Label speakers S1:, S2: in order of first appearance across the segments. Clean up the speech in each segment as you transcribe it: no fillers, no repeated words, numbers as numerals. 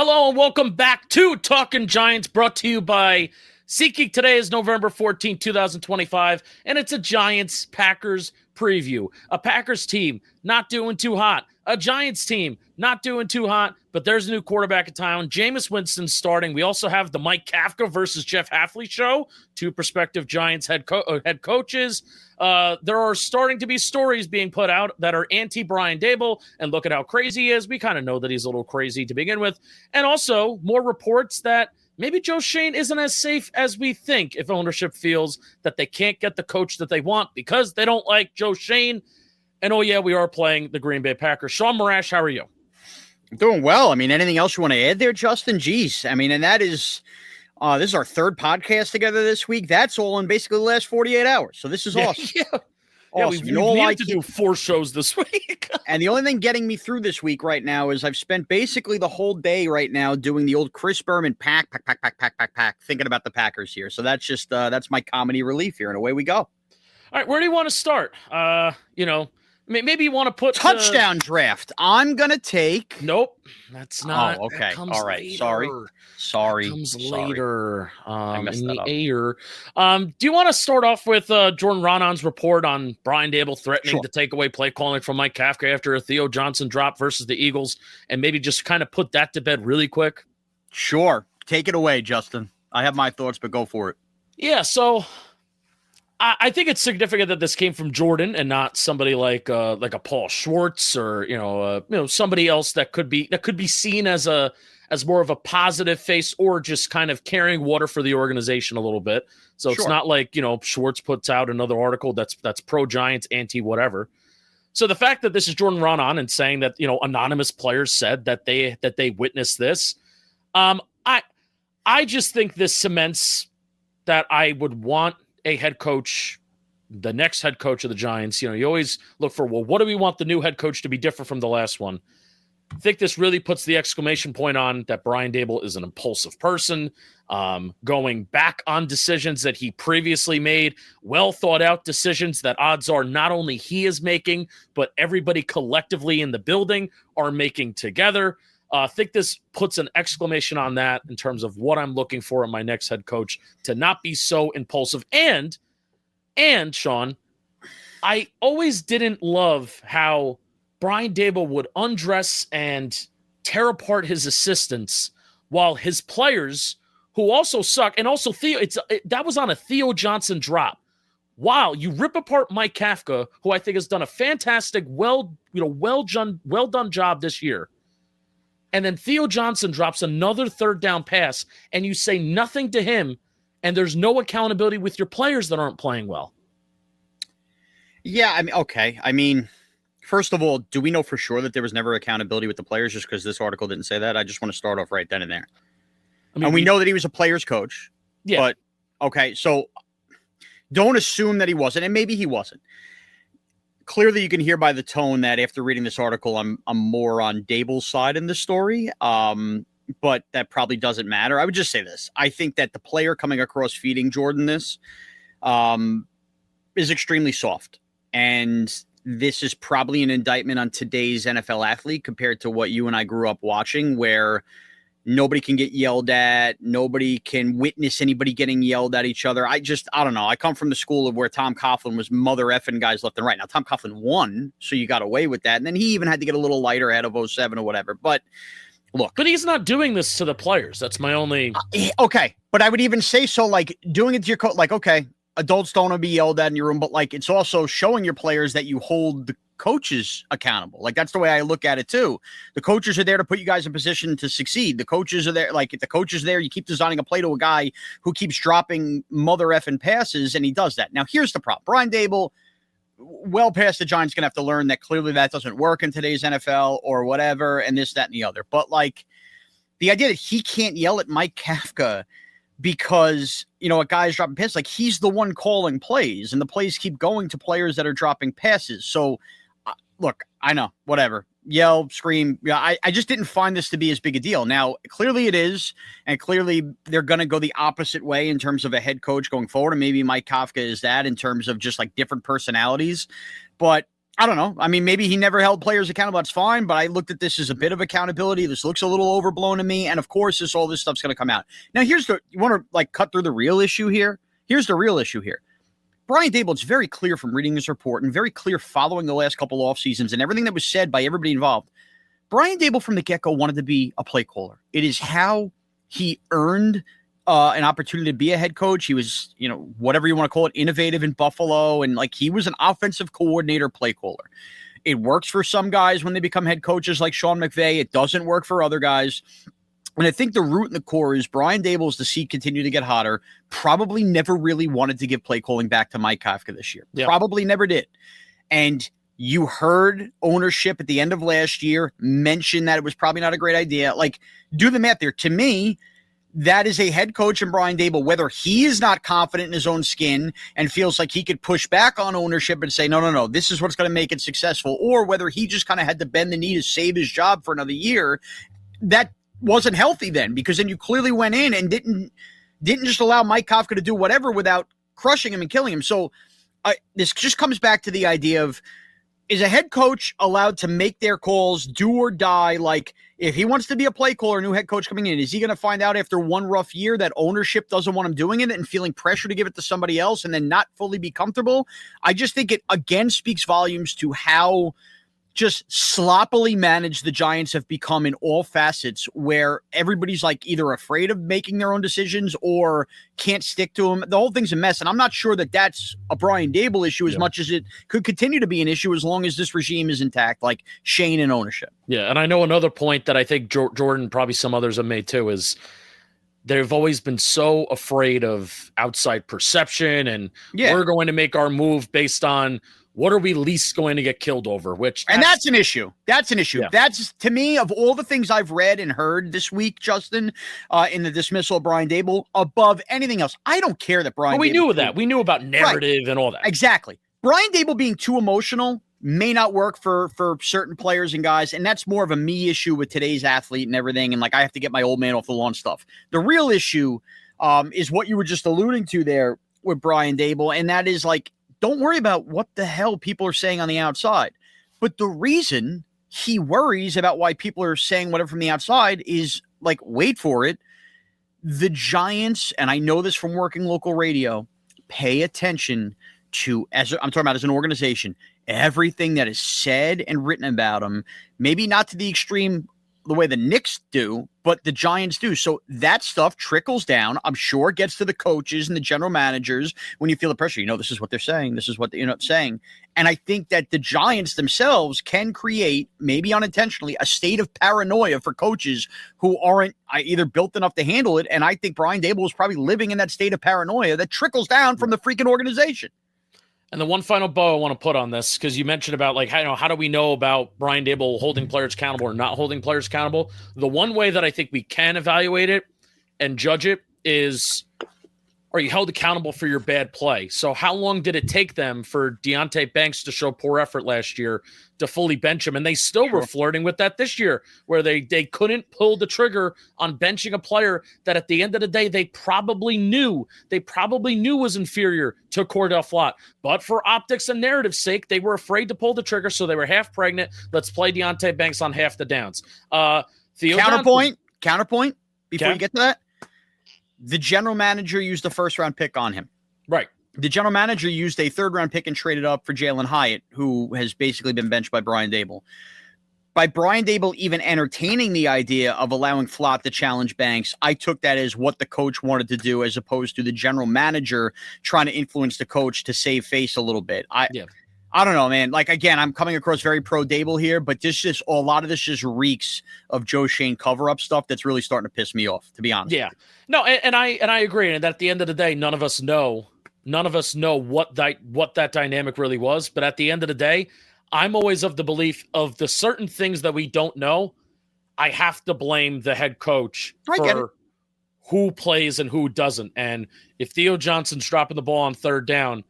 S1: Hello and welcome back to Talking Giants, brought to you by SeatGeek. Today is November 14, 2025, and it's a Giants-Packers preview. A Packers team not doing too hot. A Giants team not doing too hot, but there's a new quarterback in town. Jameis Winston starting. We also have the Mike Kafka versus Jeff Hafley show, two prospective Giants head coaches. There are starting to be stories being put out that are anti-Brian Daboll, and look at how crazy he is. We kind of know that he's a little crazy to begin with. And also more reports that maybe Joe Shaun isn't as safe as we think if ownership feels that they can't get the coach that they want because they don't like Joe Shaun. And oh yeah, we are playing the Green Bay Packers. Shaun Marash, how are you?
S2: I'm doing well. I mean, anything else you want to add there, Justin? Geez. I mean, and that is, this is our third podcast together this week. That's all in basically the last 48 hours. So this is awesome.
S1: Yeah.
S2: Awesome.
S1: Yeah, we needed to do 4 shows this week.
S2: And the only thing getting me through this week right now is I've spent basically the whole day right now doing the old Chris Berman pack, thinking about the Packers here. So that's just, that's my comedy relief here, and away we go.
S1: All right, where do you want to start? Maybe you want to put
S2: touchdown draft. I'm gonna take.
S1: Nope, that's not.
S2: Oh, okay. All right.
S1: Later.
S2: Sorry.
S1: That comes later.
S2: I messed
S1: in
S2: that
S1: the
S2: up.
S1: air. Do you want to start off with Jordan Ronan's report on Brian Daboll threatening to take away play calling from Mike Kafka after a Theo Johnson drop versus the Eagles, and maybe just kind of put that to bed really quick?
S2: Sure. Take it away, Justin. I have my thoughts, but go for it.
S1: Yeah. So. I think it's significant that this came from Jordan and not somebody like a Paul Schwartz or somebody else that could be seen as more of a positive face or just kind of carrying water for the organization a little bit. So It's not like Schwartz puts out another article that's pro Giants, anti whatever. So the fact that this is Jordan Ronan and saying that anonymous players said that they witnessed this, I just think this cements that I would want a head coach, the next head coach of the Giants. You always look for, well, what do we want the new head coach to be different from the last one? I think this really puts the exclamation point on that Brian Daboll is an impulsive person, going back on decisions that he previously made, well thought out decisions that odds are not only he is making, but everybody collectively in the building are making together. I think this puts an exclamation on that in terms of what I'm looking for in my next head coach, to not be so impulsive. And Shaun, I always didn't love how Brian Daboll would undress and tear apart his assistants while his players, who also suck, and also that was on a Theo Johnson drop. Wow, you rip apart Mike Kafka, who I think has done a fantastic, well done job this year. And then Theo Johnson drops another third down pass, and you say nothing to him, and there's no accountability with your players that aren't playing well.
S2: Yeah, I mean, okay. I mean, first of all, do we know for sure that there was never accountability with the players just because this article didn't say that? I just want to start off right then and there. And we know that he was a player's coach. Yeah. But, okay, so don't assume that he wasn't, and maybe he wasn't. Clearly, you can hear by the tone that after reading this article, I'm more on Daboll's side in the story, but that probably doesn't matter. I would just say this. I think that the player coming across feeding Jordan this is extremely soft, and this is probably an indictment on today's NFL athlete compared to what you and I grew up watching, where nobody can get yelled at. Nobody can witness anybody getting yelled at each other. I don't know. I come from the school of where Tom Coughlin was mother effing guys left and right. Now, Tom Coughlin won, so you got away with that. And then he even had to get a little lighter out of 07 or whatever. But look.
S1: But he's not doing this to the players. That's my only.
S2: Okay. But I would even say so, like, doing it to your coach, like, okay, adults don't want to be yelled at in your room, but like, it's also showing your players that you hold the coaches accountable. Like, that's the way I look at it too. The coaches are there to put you guys in position to succeed. The coaches are there. Like, if the coach is there, you keep designing a play to a guy who keeps dropping mother effing passes, and he does that. Now, here's the problem. Brian Daboll, well past the Giants, going to have to learn that clearly that doesn't work in today's NFL or whatever, and this, that, and the other. But like, the idea that he can't yell at Mike Kafka because, a guy's dropping passes, like, he's the one calling plays, and the plays keep going to players that are dropping passes. So, look, I know, whatever. Yell, scream. Yeah, I just didn't find this to be as big a deal. Now, clearly it is, and clearly they're going to go the opposite way in terms of a head coach going forward, and maybe Mike Kafka is that in terms of just like different personalities. But I don't know. I mean, maybe he never held players accountable. That's fine. But I looked at this as a bit of accountability. This looks a little overblown to me. And of course, all this stuff's going to come out. Now, you want to like cut through the real issue here? Here's the real issue here. Brian Daboll, it's very clear from reading this report and very clear following the last couple off seasons and everything that was said by everybody involved. Brian Daboll from the get-go wanted to be a play caller. It is how he earned an opportunity to be a head coach. He was, whatever you want to call it, innovative in Buffalo. And like he was an offensive coordinator, play caller. It works for some guys when they become head coaches like Sean McVay. It doesn't work for other guys. And I think the root and the core is Brian Daboll, as the seat continued to get hotter, probably never really wanted to give play calling back to Mike Kafka this year. Yep. Probably never did. And you heard ownership at the end of last year mention that it was probably not a great idea. Like, do the math there. To me, that is a head coach in Brian Daboll, whether he is not confident in his own skin and feels like he could push back on ownership and say, no, this is what's going to make it successful, or whether he just kind of had to bend the knee to save his job for another year. That wasn't healthy then, because then you clearly went in and didn't just allow Mike Kafka to do whatever without crushing him and killing him. So this just comes back to the idea of, is a head coach allowed to make their calls, do or die? Like, if he wants to be a play caller, new head coach coming in, is he going to find out after one rough year that ownership doesn't want him doing it and feeling pressure to give it to somebody else and then not fully be comfortable? I just think it, again, speaks volumes to how just sloppily managed the Giants have become in all facets, where everybody's like either afraid of making their own decisions or can't stick to them. The whole thing's a mess. And I'm not sure that that's a Brian Daboll issue as much as it could continue to be an issue as long as this regime is intact, like Shane and ownership. Yeah.
S1: And I know another point that I think Jordan, probably some others have made too, is they've always been so afraid of outside perception and we're going to make our move based on what are we least going to get killed over?
S2: That's an issue. That's an issue. Yeah. That's, to me, of all the things I've read and heard this week, Justin, in the dismissal of Brian Daboll, above anything else, I don't care that Brian.
S1: We knew that. We knew about narrative and all that.
S2: Exactly. Brian Daboll being too emotional may not work for certain players and guys, and that's more of a me issue with today's athlete and everything. And like, I have to get my old man off the lawn stuff. The real issue is what you were just alluding to there with Brian Daboll, and that is like, don't worry about what the hell people are saying on the outside. But the reason he worries about why people are saying whatever from the outside is, like, wait for it, the Giants, and I know this from working local radio, pay attention to, I'm talking about as an organization, everything that is said and written about them, maybe not to the extreme the way the Knicks do, but the Giants do. So that stuff trickles down. I'm sure it gets to the coaches and the general managers when you feel the pressure. This is what they're saying. This is what they're saying. And I think that the Giants themselves can create, maybe unintentionally, a state of paranoia for coaches who aren't either built enough to handle it. And I think Brian Daboll is probably living in that state of paranoia that trickles down from the freaking organization.
S1: And the one final bow I want to put on this, because you mentioned about like, how do we know about Brian Daboll holding players accountable or not holding players accountable? The one way that I think we can evaluate it and judge it is, are you held accountable for your bad play? So how long did it take them for Deonte Banks to show poor effort last year to fully bench him? And they still were flirting with that this year, where they couldn't pull the trigger on benching a player that at the end of the day, they probably knew was inferior to Cordell Flott. But for optics and narrative's sake, they were afraid to pull the trigger. So they were half pregnant. Let's play Deonte Banks on half the downs.
S2: Counterpoint before you get to that. The general manager used a first-round pick on him.
S1: Right.
S2: The general manager used a third-round pick and traded up for Jalen Hyatt, who has basically been benched by Brian Daboll. By Brian Daboll even entertaining the idea of allowing Flott to challenge Banks, I took that as what the coach wanted to do, as opposed to the general manager trying to influence the coach to save face a little bit. I don't know, man. Like, again, I'm coming across very pro Daboll here, but a lot of this just reeks of Joe Shane cover-up stuff that's really starting to piss me off, to be honest.
S1: Yeah. No, and I agree. And at the end of the day, none of us know what that dynamic really was. But at the end of the day, I'm always of the belief of the certain things that we don't know, I have to blame the head coach for who plays and who doesn't. And if Theo Johnson's dropping the ball on third down,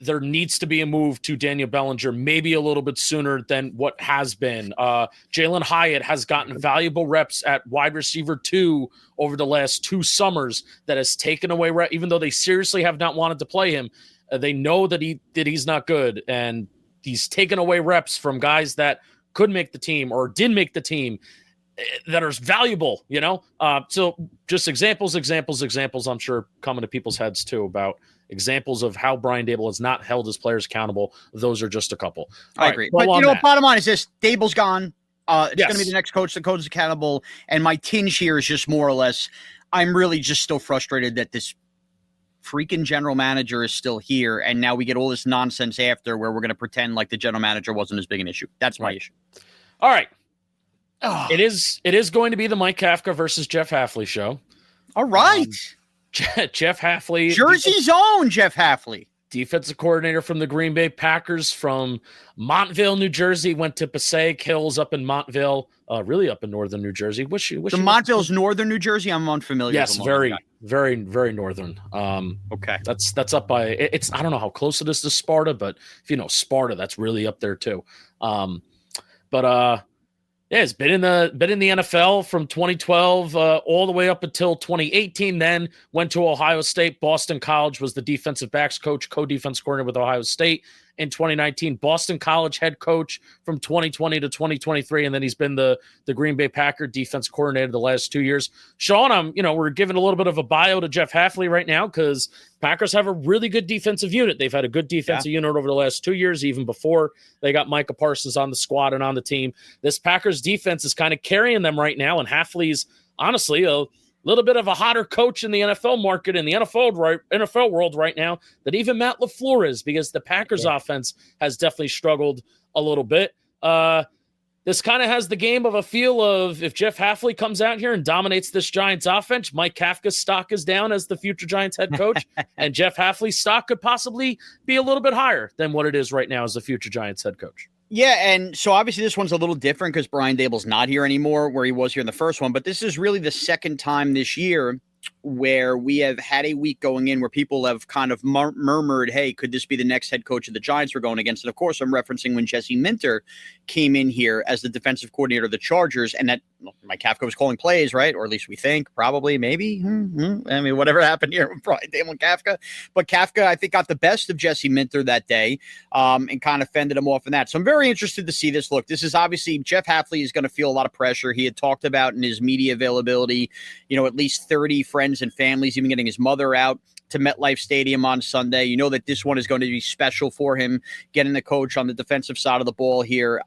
S1: there needs to be a move to Daniel Bellinger, maybe a little bit sooner than what has been. Jalen Hyatt has gotten valuable reps at wide receiver 2 over the last 2 summers that has taken away, even though they seriously have not wanted to play him. They know that he's not good. And he's taken away reps from guys that could make the team or did make the team that are valuable, So just examples, I'm sure coming to people's heads too about examples of how Brian Daboll has not held his players accountable. Those are just a couple.
S2: I agree. But bottom line is this: Daboll's gone. It's going to be the next coach. The coach is accountable. And my tinge here is just more or less, I'm really just still frustrated that this freaking general manager is still here. And now we get all this nonsense after where we're going to pretend like the general manager wasn't as big an issue. That's my issue.
S1: All right. It is going to be the Mike Kafka versus Jeff Hafley show.
S2: All right.
S1: Jeff Hafley.
S2: Jersey's own Jeff Hafley.
S1: Defensive coordinator from the Green Bay Packers from Montville, New Jersey, went to Passaic Hills up in Montville, really up in northern New Jersey. So
S2: Montville's northern New Jersey? I'm unfamiliar.
S1: Yes, very, very, very northern.
S2: Okay.
S1: That's up by, it's, I don't know how close it is to Sparta, but if you know Sparta, that's really up there too. Yeah, it's been in the NFL from 2012 all the way up until 2018. Then went to Ohio State. Boston College was the defensive backs coach, co-defense coordinator with Ohio State in 2019. Boston College head coach from 2020 to 2023, and then he's been the Green Bay Packer defense coordinator the last 2 years. Shaun, we're giving a little bit of a bio to Jeff Hafley right now because Packers have a really good defensive unit. They've had a good defensive unit over the last 2 years, even before they got Micah Parsons on the squad and on the team. This Packers defense is kind of carrying them right now, and Hafley's honestly a little bit of a hotter coach in the NFL market, in the NFL world right now, that even Matt LaFleur is, because the Packers offense has definitely struggled a little bit. This kind of has the game of a feel of if Jeff Hafley comes out here and dominates this Giants offense, Mike Kafka's stock is down as the future Giants head coach, and Jeff Hafley's stock could possibly be a little bit higher than what it is right now as the future Giants head coach.
S2: Yeah, and so obviously this one's a little different because Brian Daboll's not here anymore where he was here in the first one, but this is really the second time this year where we have had a week going in where people have kind of murmured, hey, could this be the next head coach of the Giants we're going against? And of course, I'm referencing when Jesse Minter came in here as the defensive coordinator of the Chargers, and that Mike Kafka was calling plays, right? Or at least we think, probably, maybe. I mean, whatever happened here with Brian Daboll and Kafka. But Kafka, I think, got the best of Jesse Minter that day and kind of fended him off in that. So I'm very interested to see this. Look, this is obviously Jeff Hafley is going to feel a lot of pressure. He had talked about in his media availability, at least 30 friends and families, even getting his mother out to MetLife Stadium on Sunday. You know that this one is going to be special for him, getting the coach on the defensive side of the ball here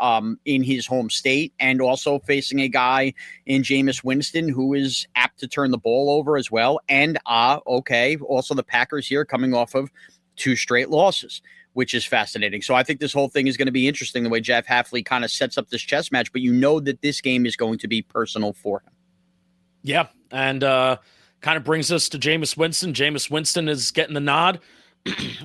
S2: in his home state, and also facing a guy in Jameis Winston who is apt to turn the ball over as well. And also the Packers here coming off of 2 straight losses, which is fascinating. So I think this whole thing is going to be interesting, the way Jeff Hafley kind of sets up this chess match, but that this game is going to be personal for him.
S1: Yeah, and kind of brings us to Jameis Winston. Jameis Winston is getting the nod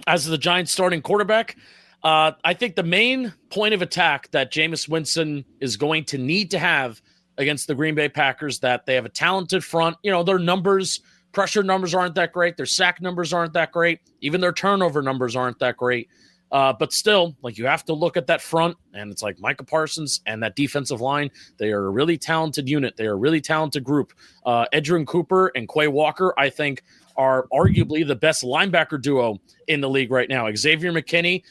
S1: as the Giants starting quarterback. I think the main point of attack that Jameis Winston is going to need to have against the Green Bay Packers, that they have a talented front. Their numbers, pressure numbers aren't that great. Their sack numbers aren't that great. Even their turnover numbers aren't that great. But still, you have to look at that front, and it's like Micah Parsons and that defensive line. They are a really talented unit. They are a really talented group. Edgerrin Cooper and Quay Walker, I think, are arguably the best linebacker duo in the league right now. Xavier McKinney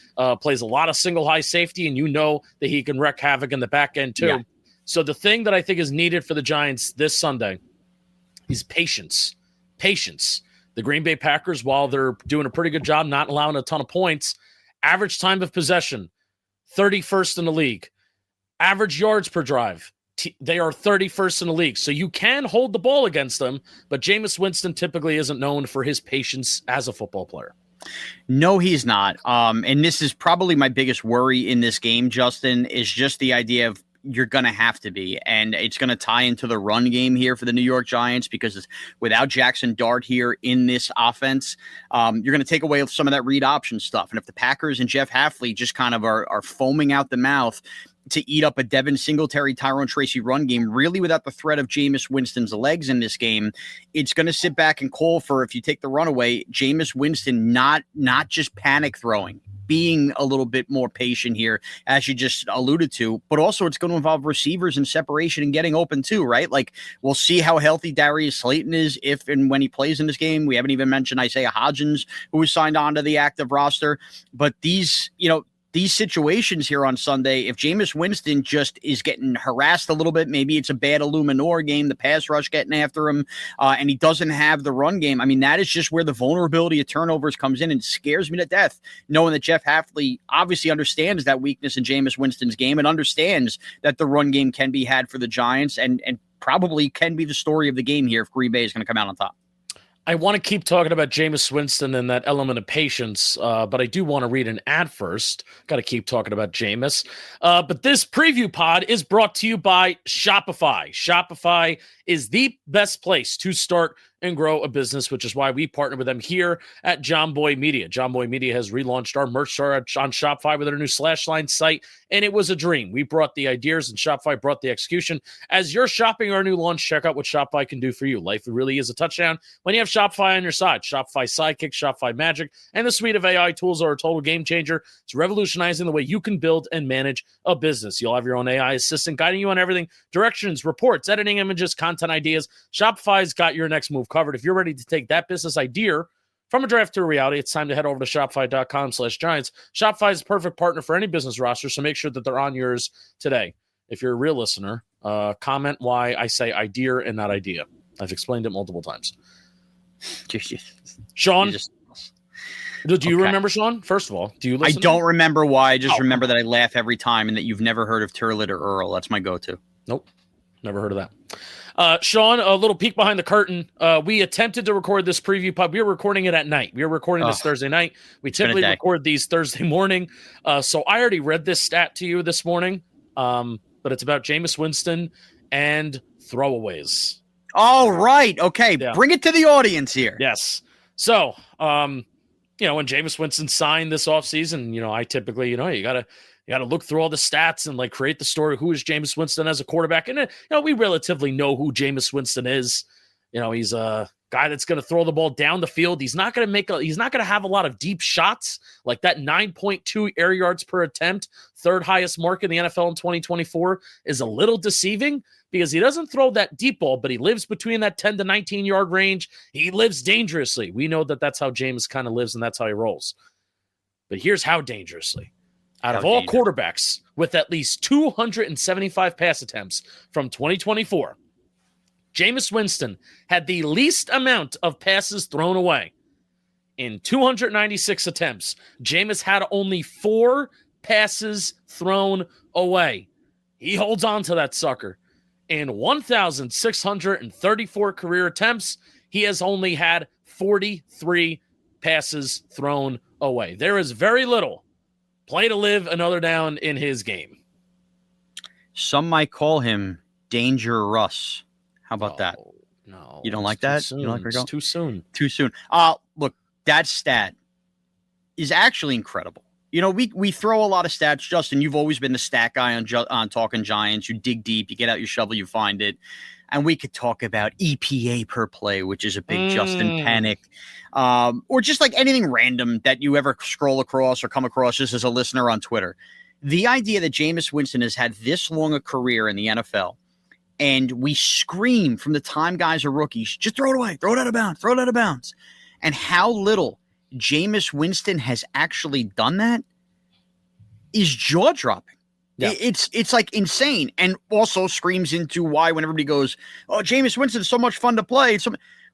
S1: plays a lot of single high safety, and that he can wreak havoc in the back end too. Yeah. So the thing that I think is needed for the Giants this Sunday is patience. Patience. The Green Bay Packers, while they're doing a pretty good job not allowing a ton of points, average time of possession, 31st in the league. Average yards per drive, they are 31st in the league. So you can hold the ball against them, but Jameis Winston typically isn't known for his patience as a football player.
S2: No, he's not. And this is probably my biggest worry in this game, Justin, is just the idea of you're going to have to be. And it's going to tie into the run game here for the New York Giants, because without Jackson Dart here in this offense, you're going to take away some of that read option stuff. And if the Packers and Jeff Hafley just kind of are foaming out the mouth to eat up a Devin Singletary, Tyrone Tracy run game, really without the threat of Jameis Winston's legs in this game, it's going to sit back and call for, if you take the run away, Jameis Winston not just panic throwing, being a little bit more patient here, as you just alluded to, but also it's going to involve receivers and separation and getting open too, right? We'll see how healthy Darius Slayton is if and when he plays in this game. We haven't even mentioned Isaiah Hodgins, who was signed onto the active roster. But these, these situations here on Sunday, if Jameis Winston just is getting harassed a little bit, maybe it's a bad Illuminor game, the pass rush getting after him, and he doesn't have the run game. I mean, that is just where the vulnerability of turnovers comes in, and scares me to death, knowing that Jeff Hafley obviously understands that weakness in Jameis Winston's game and understands that the run game can be had for the Giants and probably can be the story of the game here if Green Bay is going to come out on top.
S1: I want to keep talking about Jameis Winston and that element of patience, but I do want to read an ad first. Got to keep talking about Jameis. But this preview pod is brought to you by Shopify. Shopify is the best place to start and grow a business, which is why we partner with them here at John Boy Media. John Boy Media has relaunched our merch store on Shopify with their new Slashline site, and it was a dream. We brought the ideas, and Shopify brought the execution. As you're shopping our new launch, check out what Shopify can do for you. Life really is a touchdown when you have Shopify on your side. Shopify Sidekick, Shopify Magic, and the suite of AI tools are a total game changer. It's revolutionizing the way you can build and manage a business. You'll have your own AI assistant guiding you on everything: directions, reports, editing images, content ideas. Shopify's got your next move covered. If you're ready to take that business idea from a draft to a reality, it's time to head over to shopify.com/Giants. Shopify is the perfect partner for any business roster, so make sure that they're on yours today. If you're a real listener, comment why I say idea and not idea. I've explained it multiple times. Shaun, do you remember Shaun? First of all, do you listen?
S2: I don't remember why. I just remember that I laugh every time and that you've never heard of Turlet or Earl. That's my go-to.
S1: Nope. Never heard of that. Shaun, a little peek behind the curtain. We attempted to record this preview pod. We were recording it at night. We were recording this Thursday night. We typically record these Thursday morning. So I already read this stat to you this morning, but it's about Jameis Winston and throwaways.
S2: Oh, right. Okay. Yeah. Bring it to the audience here.
S1: Yes. So, when Jameis Winston signed this offseason, I typically, you got to look through all the stats and create the story. Who is Jameis Winston as a quarterback? And we relatively know who Jameis Winston is. He's a guy that's going to throw the ball down the field. He's not going to have a lot of deep shots. Like that 9.2 air yards per attempt, third highest mark in the NFL in 2024, is a little deceiving because he doesn't throw that deep ball, but he lives between that 10 to 19 yard range. He lives dangerously. We know that that's how Jameis kind of lives and that's how he rolls. But here's how dangerously. Out of all quarterbacks with at least 275 pass attempts from 2024, Jameis Winston had the least amount of passes thrown away. In 296 attempts, Jameis had only 4 passes thrown away. He holds on to that sucker. In 1,634 career attempts, he has only had 43 passes thrown away. There is very little play to live another down in his game.
S2: Some might call him Danger Russ. How about that?
S1: No.
S2: You don't like that?
S1: Soon.
S2: You don't like
S1: it's too soon.
S2: Too soon. Look, that stat is actually incredible. We throw a lot of stats, Justin. You've always been the stat guy on Talking Giants. You dig deep, you get out your shovel, you find it. And we could talk about EPA per play, which is a big Justin panic. Or just anything random that you ever scroll across or come across just as a listener on Twitter. The idea that Jameis Winston has had this long a career in the NFL, and we scream from the time guys are rookies, just throw it away, throw it out of bounds, throw it out of bounds. And how little Jameis Winston has actually done that is jaw-dropping. Yeah. It's insane, and also screams into why when everybody goes, "Oh, Jameis Winston is so much fun to play,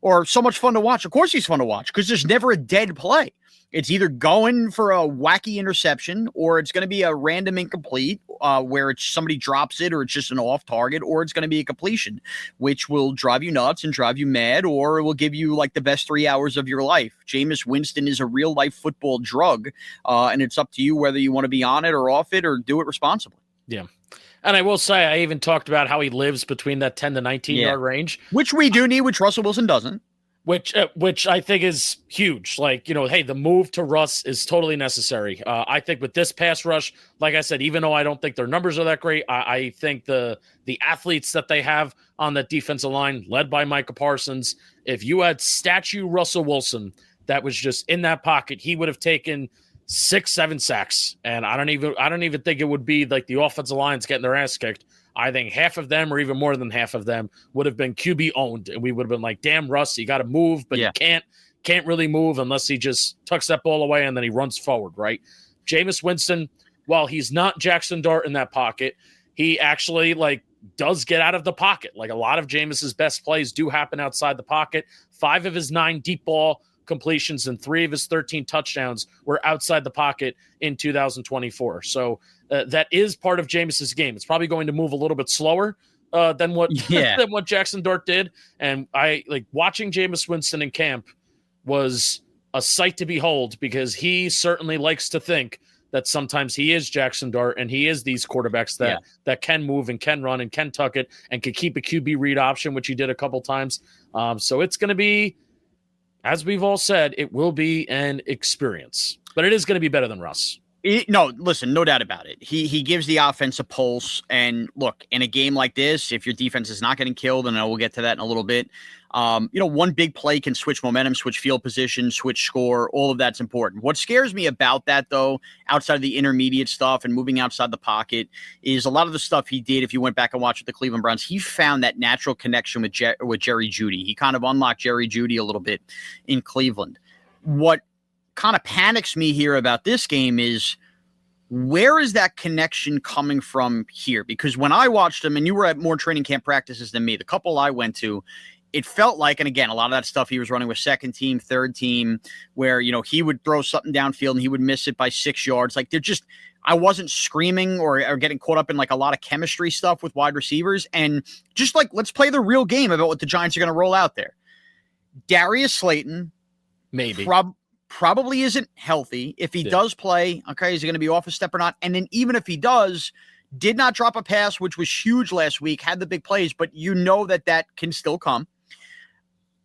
S2: or so much fun to watch." Of course, he's fun to watch because there's never a dead play. It's either going for a wacky interception, or it's going to be a random incomplete where somebody drops it, or it's just an off target, or it's going to be a completion, which will drive you nuts and drive you mad, or it will give you the best 3 hours of your life. Jameis Winston is a real life football drug, and it's up to you whether you want to be on it or off it or do it responsibly.
S1: Yeah. And I will say, I even talked about how he lives between that 10 to 19 yard range,
S2: which we do need, which Russell Wilson doesn't.
S1: Which I think is huge. Hey, the move to Russ is totally necessary. I think with this pass rush, like I said, even though I don't think their numbers are that great, I think the athletes that they have on that defensive line, led by Micah Parsons, if you had statue Russell Wilson that was just in that pocket, he would have taken 6-7 sacks. And I don't even think it would be the offensive line's getting their ass kicked. I think half of them, or even more than half of them, would have been QB owned, and we would have been like, "Damn, Russ, you got to move, but you can't really move unless he just tucks that ball away and then he runs forward." Right? Jameis Winston, while he's not Jackson Dart in that pocket, he actually does get out of the pocket. Like a lot of Jameis's best plays do happen outside the pocket. 5 of his 9 deep ball completions and 3 of his 13 touchdowns were outside the pocket in 2024. So that is part of Jameis's game. It's probably going to move a little bit slower than what than what Jackson Dart did. And I watching Jameis Winston in camp was a sight to behold, because he certainly likes to think that sometimes he is Jackson Dart and he is these quarterbacks that can move and can run and can tuck it and can keep a QB read option, which he did a couple times. So it's going to be, as we've all said, it will be an experience, but it is going to be better than Russ.
S2: No, listen, no doubt about it. He gives the offense a pulse. And look, in a game like this, if your defense is not getting killed, and we'll get to that in a little bit, one big play can switch momentum, switch field position, switch score. All of that's important. What scares me about that, though, outside of the intermediate stuff and moving outside the pocket, is a lot of the stuff he did. If you went back and watched the Cleveland Browns, he found that natural connection with Jerry Jeudy. He kind of unlocked Jerry Jeudy a little bit in Cleveland. What kind of panics me here about this game is, where is that connection coming from here? Because when I watched him, and you were at more training camp practices than me, the couple I went to, it felt like, and again, a lot of that stuff he was running with second team, third team, where, he would throw something downfield and he would miss it by 6 yards. Like I wasn't screaming or getting caught up in a lot of chemistry stuff with wide receivers. And just let's play the real game about what the Giants are going to roll out there. Darius Slayton,
S1: maybe.
S2: Probably isn't healthy. If he does play, okay, is he going to be off a step or not? And then even if he does, did not drop a pass, which was huge last week, had the big plays, but that can still come.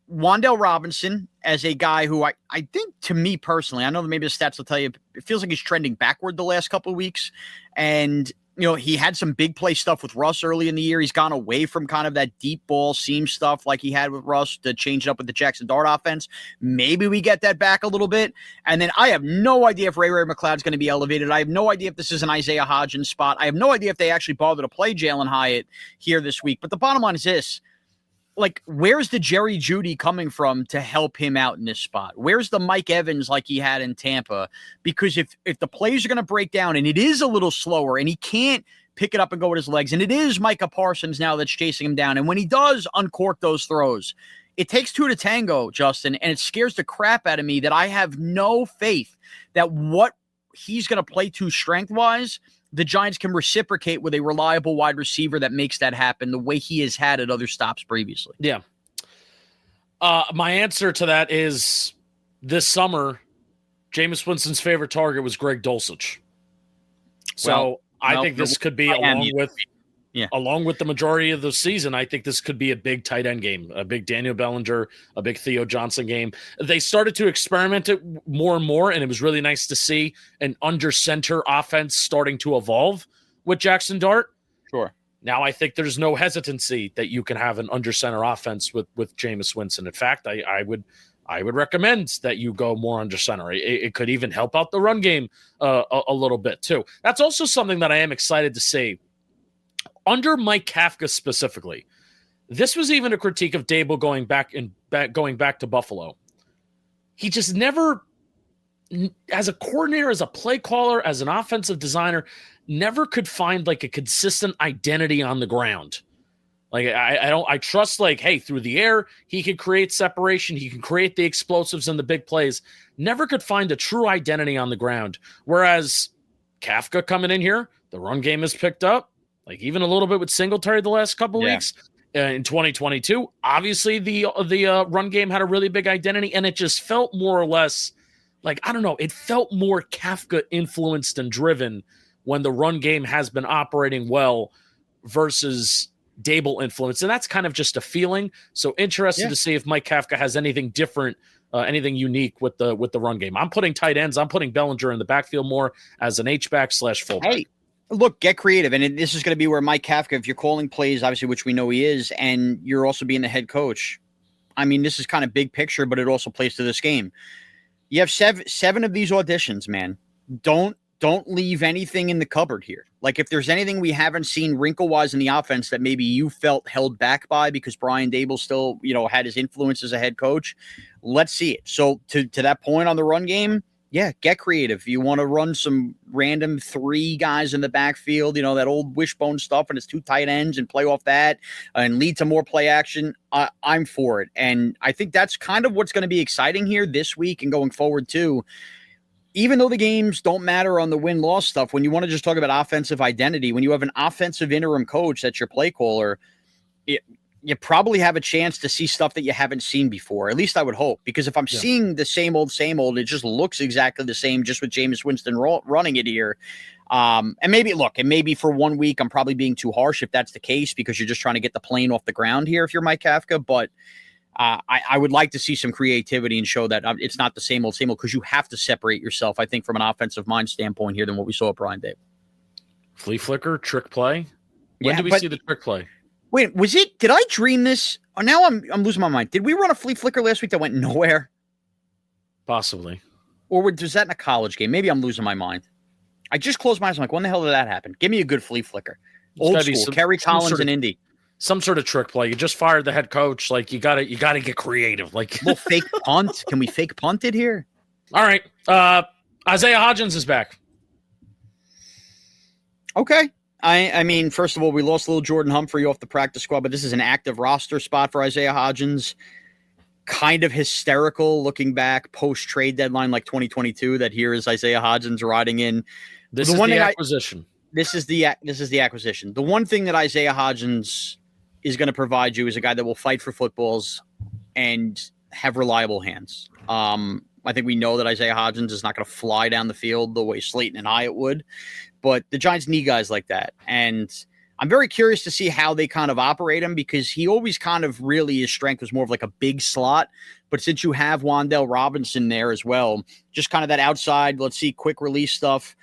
S2: Wan'Dale Robinson as a guy who I think, to me personally, I know that maybe the stats will tell you, it feels like he's trending backward the last couple of weeks. And he had some big play stuff with Russ early in the year. He's gone away from kind of that deep ball seam stuff like he had with Russ to change it up with the Jackson Dart offense. Maybe we get that back a little bit. And then I have no idea if Ray McLeod's going to be elevated. I have no idea if this is an Isaiah Hodgins spot. I have no idea if they actually bother to play Jalen Hyatt here this week. But the bottom line is this. Where's the Jerry Jeudy coming from to help him out in this spot? Where's the Mike Evans like he had in Tampa? Because if the plays are going to break down and it is a little slower and he can't pick it up and go with his legs, and it is Micah Parsons now that's chasing him down, and when he does uncork those throws, it takes 2 to tango, Justin, and it scares the crap out of me that I have no faith that what he's going to play to strength-wise, the Giants can reciprocate with a reliable wide receiver that makes that happen the way he has had at other stops previously.
S1: Yeah. My answer to that is, this summer, Jameis Winston's favorite target was Greg Dulcich. So I think this could be, along with the majority of the season, I think this could be a big tight end game, a big Daniel Bellinger, a big Theo Johnson game. They started to experiment it more and more, and it was really nice to see an under-center offense starting to evolve with Jackson Dart.
S2: Sure.
S1: Now I think there's no hesitancy that you can have an under-center offense with Jameis Winston. In fact, I would recommend that you go more under center. It could even help out the run game a little bit too. That's also something that I am excited to see. Under Mike Kafka specifically, this was even a critique of Daboll going back to Buffalo. He just never, as a coordinator, as a play caller, as an offensive designer, never could find a consistent identity on the ground. I trust hey, through the air, he can create separation. He can create the explosives and the big plays. Never could find a true identity on the ground. Whereas Kafka coming in here, the run game has picked up. Even a little bit with Singletary the last couple weeks in 2022. Obviously, the run game had a really big identity, and it just felt more or less I don't know. It felt more Kafka influenced and driven when the run game has been operating well versus Daboll influence, and that's kind of just a feeling. So interested to see if Mike Kafka has anything different, anything unique with the run game. I'm putting tight ends. I'm putting Bellinger in the backfield more as an H-back / fullback.
S2: Hey. Look, get creative. And this is going to be where Mike Kafka, if you're calling plays, obviously, which we know he is, and you're also being the head coach. I mean, this is kind of big picture, but it also plays to this game. You have seven of these auditions, man. Don't leave anything in the cupboard here. If there's anything we haven't seen wrinkle-wise in the offense that maybe you felt held back by because Brian Daboll still, had his influence as a head coach, let's see it. So to that point on the run game, Yeah, get creative. You want to run some random 3 guys in the backfield, that old wishbone stuff, and it's 2 tight ends and play off that and lead to more play action. I'm for it. And I think that's kind of what's going to be exciting here this week and going forward too. Even though the games don't matter on the win-loss stuff, when you want to just talk about offensive identity, when you have an offensive interim coach that's your play caller, you probably have a chance to see stuff that you haven't seen before. At least I would hope, because if I'm seeing the same old, it just looks exactly the same just with Jameis Winston running it here. And maybe for 1 week, I'm probably being too harsh if that's the case, because you're just trying to get the plane off the ground here if you're Mike Kafka. But I would like to see some creativity and show that it's not the same old, because you have to separate yourself, I think, from an offensive mind standpoint here than what we saw at Brian Daboll.
S1: Flea flicker, trick play. When did we see the trick play?
S2: Wait, did I dream this? Oh, now I'm losing my mind. Did we run a flea flicker last week that went nowhere?
S1: Possibly.
S2: Or was that in a college game? Maybe I'm losing my mind. I just closed my eyes. I'm like, when the hell did that happen? Give me a good flea flicker. Old school. Kerry Collins and Indy.
S1: Some sort of trick play. You just fired the head coach. Like, you gotta get creative. Like
S2: a little fake punt. Can we fake punt it here?
S1: All right. Isaiah Hodgins is back.
S2: Okay. I mean, first of all, we lost little Jordan Humphrey off the practice squad, but this is an active roster spot for Isaiah Hodgins. Kind of hysterical looking back post-trade deadline like 2022 that here is Isaiah Hodgins riding in.
S1: This is the acquisition.
S2: This is the acquisition. The one thing that Isaiah Hodgins is going to provide you is a guy that will fight for footballs and have reliable hands. I think we know that Isaiah Hodgins is not going to fly down the field the way Slayton and Hyatt would, but the Giants need guys like that. And I'm very curious to see how they kind of operate him, because he always kind of really, his strength was more of like a big slot. But since you have Wan'Dale Robinson there as well, just kind of that outside, let's see, quick release stuff.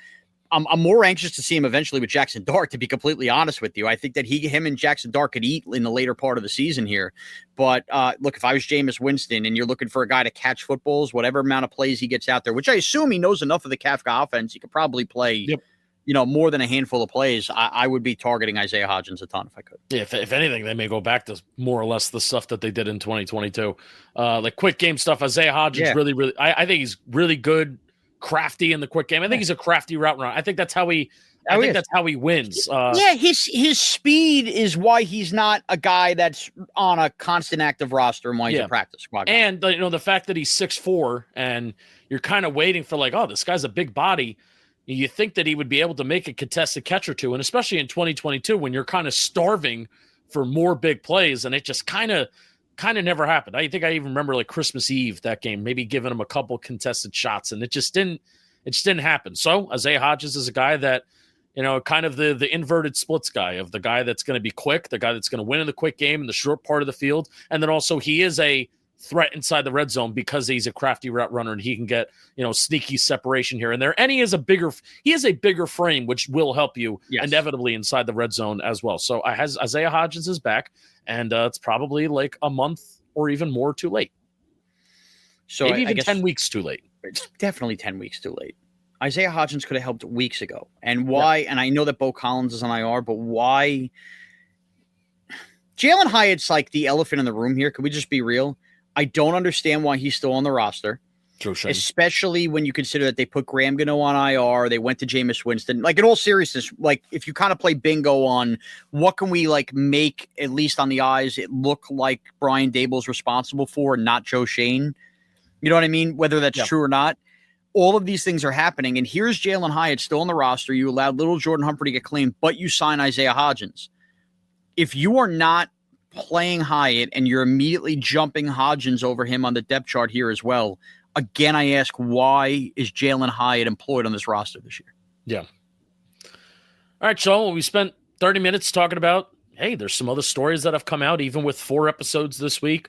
S2: I'm more anxious to see him eventually with Jackson Dart, to be completely honest with you. I think that him and Jackson Dart could eat in the later part of the season here. But look, if I was Jameis Winston and you're looking for a guy to catch footballs, whatever amount of plays he gets out there, which I assume he knows enough of the Kafka offense, he could probably play, more than a handful of plays. I would be targeting Isaiah Hodgins a ton if I could.
S1: Yeah, if anything, they may go back to more or less the stuff that they did in 2022. Like quick game stuff. Isaiah Hodgins really, I think he's really good. Crafty in the quick game. I think he's a crafty route runner. I think that's how he that's how he wins.
S2: His speed is why he's not a guy that's on a constant active roster and why he's a practice squad guy.
S1: And the fact that he's 6'4" and you're kind of waiting for like, oh, this guy's a big body. You think that he would be able to make a contested catch or two, and especially in 2022 when you're kind of starving for more big plays, and it just kind of never happened. I think I even remember like Christmas Eve, that game, maybe giving him a couple contested shots, and it just didn't happen. So Isaiah Hodgins is a guy that, kind of the inverted splits guy, of the guy that's going to be quick, the guy that's going to win in the quick game in the short part of the field. And then also he is a threat inside the red zone because he's a crafty route runner and he can get, sneaky separation here and there. And he is a bigger frame, which will help you inevitably inside the red zone as well. So Isaiah Hodgins is back, and it's probably like a month or even more too late. So maybe even 10 weeks too late.
S2: It's definitely 10 weeks too late. Isaiah Hodgins could have helped weeks ago. And why? Yeah. And I know that Bo Collins is on IR, but why? Jalen Hyatt's like the elephant in the room here. Could we just be real? I don't understand why he's still on the roster, especially when you consider that they put Graham Gano on IR. They went to Jameis Winston. Like, in all seriousness, like if you kind of play bingo on what can we like make, at least on the eyes, it look like Brian Daboll's responsible for, not Joe Shane. You know what I mean? Whether that's true or not. All of these things are happening. And here's Jalen Hyatt still on the roster. You allowed little Jordan Humphrey to get claimed, but you sign Isaiah Hodgins. If you are not playing Hyatt and you're immediately jumping Hodgins over him on the depth chart here as well, again, I ask, why is Jalen Hyatt employed on this roster this year?
S1: Yeah. All right, so we spent 30 minutes talking about, hey, there's some other stories that have come out, even with 4 episodes this week.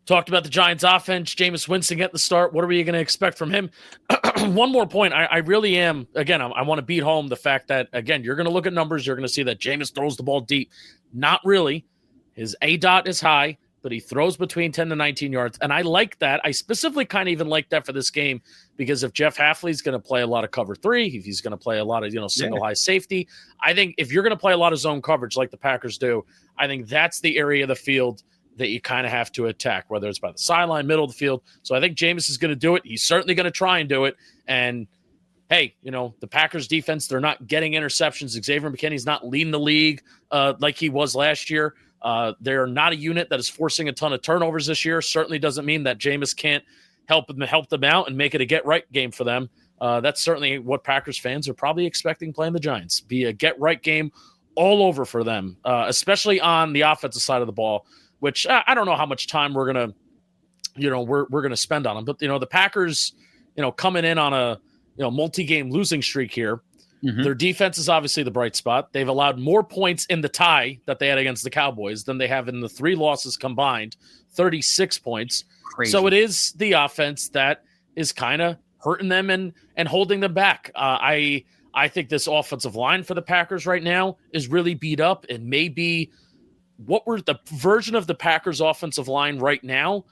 S1: Talked about the Giants offense, Jameis Winston at the start. What are we going to expect from him? One more point. I really am, again, I want to beat home the fact that, again, you're going to look at numbers. You're going to see that Jameis throws the ball deep. Not really. His ADOT is high, but he throws between 10 to 19 yards. And I like that. I specifically kind of even like that for this game, because if Jeff Hafley's going to play a lot of cover 3, if he's going to play a lot of, single high safety, I think if you're going to play a lot of zone coverage like the Packers do, I think that's the area of the field that you kind of have to attack, whether it's by the sideline, middle of the field. So I think Jameis is going to do it. He's certainly going to try and do it. And hey, the Packers defense, they're not getting interceptions. Xavier McKinney's not leading the league like he was last year. They're not a unit that is forcing a ton of turnovers this year. Certainly doesn't mean that Jameis can't help them out and make it a get-right game for them. That's certainly what Packers fans are probably expecting playing the Giants. Be a get-right game all over for them, especially on the offensive side of the ball, which I don't know how much time we're going to, we're going to spend on them. But, the Packers, coming in on a, multi-game losing streak here. Mm-hmm. Their defense is obviously the bright spot. They've allowed more points in the tie that they had against the Cowboys than they have in the 3 losses combined, 36 points. Crazy. So it is the offense that is kind of hurting them and holding them back. I think this offensive line for the Packers right now is really beat up, and maybe what were the version of the Packers offensive line right now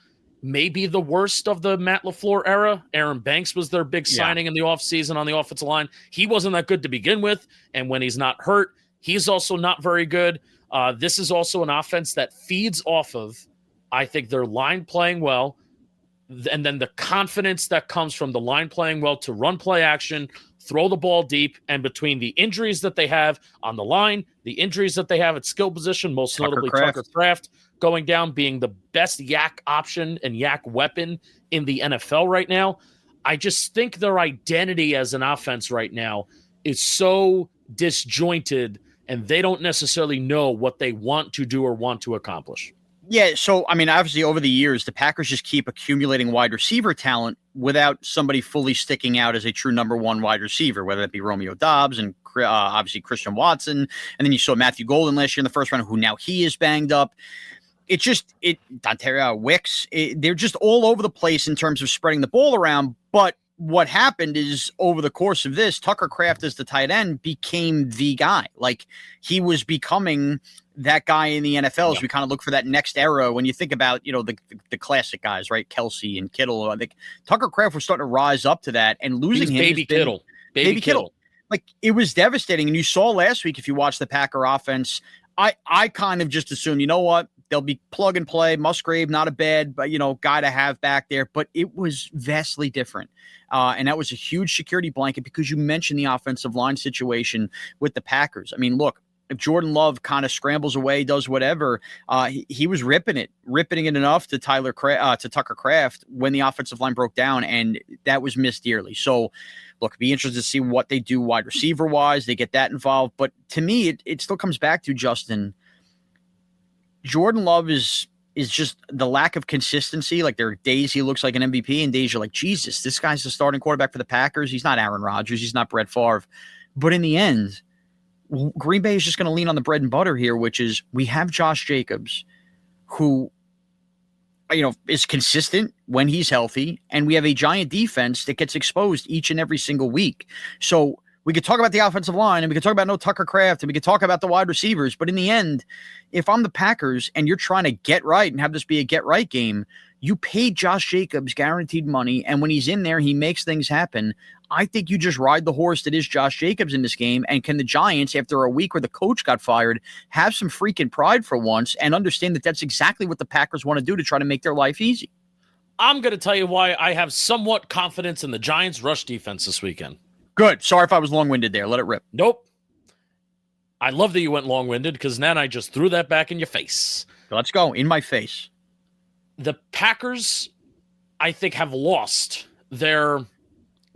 S1: maybe the worst of the Matt LaFleur era. Aaron Banks was their big signing in the offseason on the offensive line. He wasn't that good to begin with, and when he's not hurt, he's also not very good. This is also an offense that feeds off of, I think, their line playing well, and then the confidence that comes from the line playing well to run play action, throw the ball deep, and between the injuries that they have on the line, the injuries that they have at skill position, most notably Tucker Kraft going down, being the best yak option and yak weapon in the NFL right now. I just think their identity as an offense right now is so disjointed, and they don't necessarily know what they want to do or want to accomplish.
S2: Yeah, so, I mean, obviously over the years, the Packers just keep accumulating wide receiver talent without somebody fully sticking out as a true number one wide receiver, whether that be Romeo Doubs and obviously Christian Watson. And then you saw Matthew Golden last year in the first round, who now he is banged up. Dante Wicks, they're just all over the place in terms of spreading the ball around. But what happened is over the course of this, Tucker Kraft as the tight end became the guy. Like, he was becoming that guy in the NFL as we kind of look for that next era. When you think about, the classic guys, right? Kelsey and Kittle. I think Tucker Kraft was starting to rise up to that, and losing him. Baby Kittle. Like, it was devastating. And you saw last week, if you watch the Packer offense, I kind of just assumed, you know what? They'll be plug and play. Musgrave, not a bad, but guy to have back there. But it was vastly different. And that was a huge security blanket because you mentioned the offensive line situation with the Packers. I mean, look, if Jordan Love kind of scrambles away, does whatever, he was ripping it enough to Tucker Kraft when the offensive line broke down, and that was missed dearly. So, look, be interested to see what they do wide receiver wise. They get that involved, but to me, it still comes back to, Justin, Jordan Love is just the lack of consistency. Like, there are days he looks like an MVP, and days you're like, Jesus, this guy's the starting quarterback for the Packers. He's not Aaron Rodgers. He's not Brett Favre. But in the end, Green Bay is just going to lean on the bread and butter here, which is we have Josh Jacobs, who, is consistent when he's healthy, and we have a giant defense that gets exposed each and every single week. So we could talk about the offensive line, and we could talk about no Tucker Kraft, and we could talk about the wide receivers. But in the end, if I'm the Packers and you're trying to get right and have this be a get right game, you paid Josh Jacobs guaranteed money, and when he's in there, he makes things happen. I think you just ride the horse that is Josh Jacobs in this game. And can the Giants, after a week where the coach got fired, have some freaking pride for once and understand that that's exactly what the Packers want to do to try to make their life easy?
S1: I'm going to tell you why I have somewhat confidence in the Giants' rush defense this weekend.
S2: Good. Sorry if I was long-winded there. Let it rip.
S1: Nope. I love that you went long-winded, because then I just threw that back in your face.
S2: Let's go. In my face.
S1: The Packers, I think, have lost their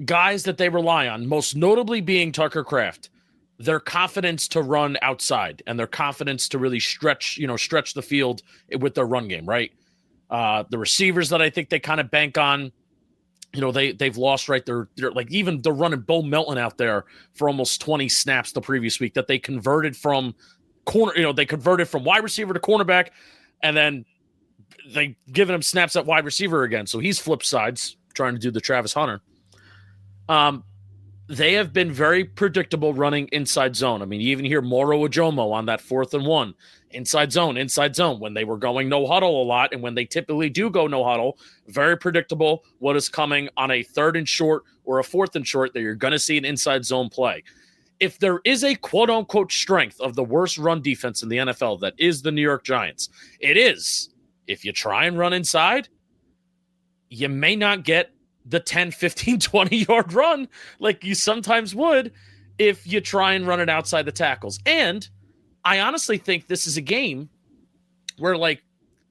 S1: guys that they rely on, most notably being Tucker Kraft, their confidence to run outside and their confidence to really stretch the field with their run game, right? The receivers that I think they kind of bank on, they've lost, right? They're like, even they're running Bo Melton out there for almost 20 snaps the previous week that they converted from corner, they converted from wide receiver to cornerback, and then they giving him snaps at wide receiver again. So he's flip sides trying to do the Travis Hunter. They have been very predictable running inside zone. I mean, you even hear Moro Ojomo on that 4th and 1 inside zone when they were going no huddle a lot. And when they typically do go no huddle, very predictable what is coming on a 3rd and short or a 4th and short, that you're going to see an inside zone play. If there is a quote unquote strength of the worst run defense in the NFL, that is the New York Giants. It is if you try and run inside, you may not get the 10, 15, 20-yard run like you sometimes would if you try and run it outside the tackles. And I honestly think this is a game where, like,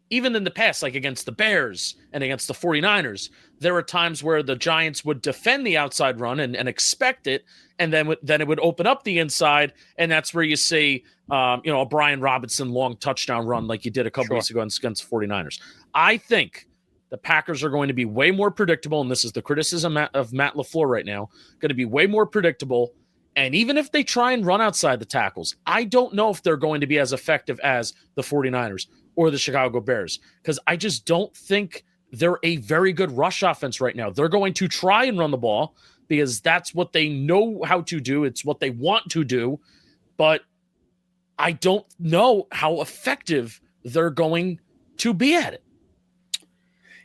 S1: even in the past, like against the Bears and against the 49ers, there were times where the Giants would defend the outside run and expect it, and then it would open up the inside, and that's where you see a Brian Robinson long touchdown run like you did a couple weeks ago against the 49ers. I think the Packers are going to be way more predictable, and this is the criticism of Matt LaFleur right now, going to be way more predictable. And even if they try and run outside the tackles, I don't know if they're going to be as effective as the 49ers or the Chicago Bears, because I just don't think they're a very good rush offense right now. They're going to try and run the ball because that's what they know how to do. It's what they want to do. But I don't know how effective they're going to be at it.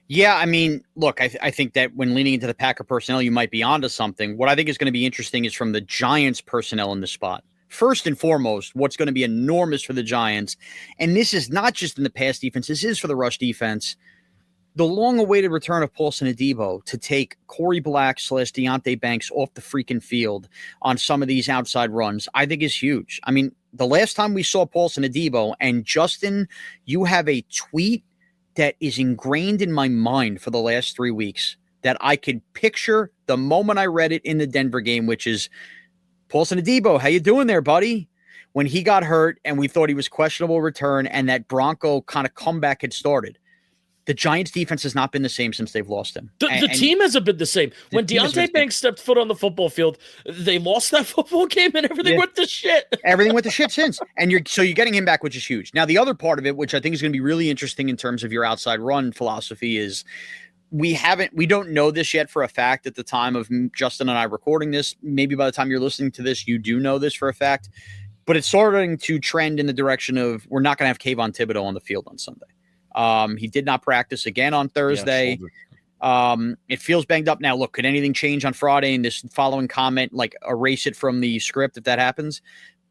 S2: Yeah, I mean, look, I think that when leaning into the Packer personnel, you might be onto something. What I think is going to be interesting is from the Giants personnel in the spot. First and foremost, what's going to be enormous for the Giants, and this is not just in the pass defense, this is for the rush defense, the long-awaited return of Paulson Adebo to take Corey Black / Deontay Banks off the freaking field on some of these outside runs, I think is huge. I mean, the last time we saw Paulson Adebo, and Justin, you have a tweet that is ingrained in my mind for the last 3 weeks that I could picture the moment I read it in the Denver game, which is, Paulson Adebo, how you doing there, buddy? When he got hurt and we thought he was questionable return and that Bronco kind of comeback had started. The Giants defense has not been the same since they've lost him.
S1: The team hasn't been the same. When Deontay Banks stepped foot on the football field, they lost that football game and everything went to shit. Everything
S2: went to shit since. And you're getting him back, which is huge. Now, the other part of it, which I think is going to be really interesting in terms of your outside run philosophy, is we don't know this yet for a fact at the time of Justin and I recording this. Maybe by the time you're listening to this, you do know this for a fact. But it's starting to trend in the direction of we're not going to have Kayvon Thibodeau on the field on Sunday. He did not practice again on Thursday. It feels banged up. Now, look, could anything change on Friday and this following comment, like, erase it from the script if that happens?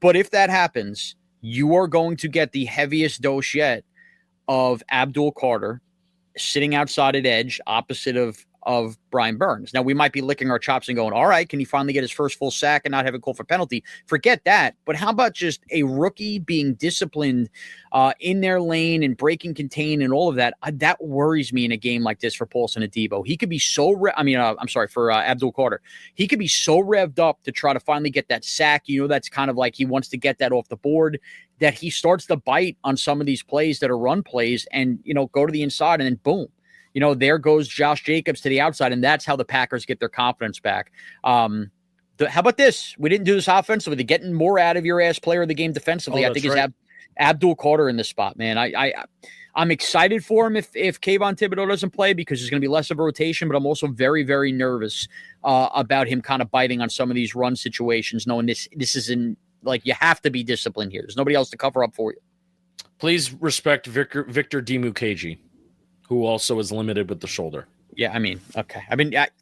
S2: But if that happens, you are going to get the heaviest dose yet of Abdul Carter sitting outside at edge opposite of Brian Burns. Now, we might be licking our chops and going, all right, can he finally get his first full sack and not have a call for penalty? Forget that. But how about just a rookie being disciplined in their lane and breaking contain and all of that? That worries me in a game like this for Paulson Adebo. He could be so for Abdul Carter. He could be so revved up to try to finally get that sack. That's kind of like he wants to get that off the board, that he starts to bite on some of these plays that are run plays and, go to the inside and then boom. There goes Josh Jacobs to the outside, and that's how the Packers get their confidence back. How about this? We didn't do this offensively. They're getting more out of your ass player of the game defensively. I think is Abdul Carter in this spot, man. I'm excited for him if Kayvon Thibodeau doesn't play because there's going to be less of a rotation, but I'm also very, very nervous about him kind of biting on some of these run situations, knowing this isn't like you have to be disciplined here. There's nobody else to cover up for you.
S1: Please respect Victor Dimukeji, who also is limited with the shoulder.
S2: Yeah, okay.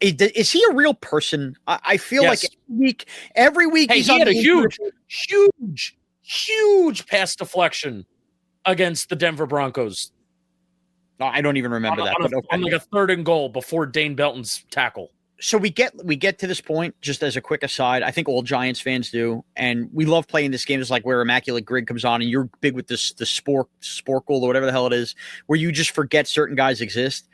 S2: Is he a real person? I feel like every week
S1: he had a huge pass deflection against the Denver Broncos.
S2: No, I don't even remember that.
S1: On like a 3rd and goal before Dane Belton's tackle.
S2: So we get to this point, just as a quick aside, I think all Giants fans do, and we love playing this game. It's like where Immaculate Grid comes on, and you're big with the Sporkle or whatever the hell it is, where you just forget certain guys exist.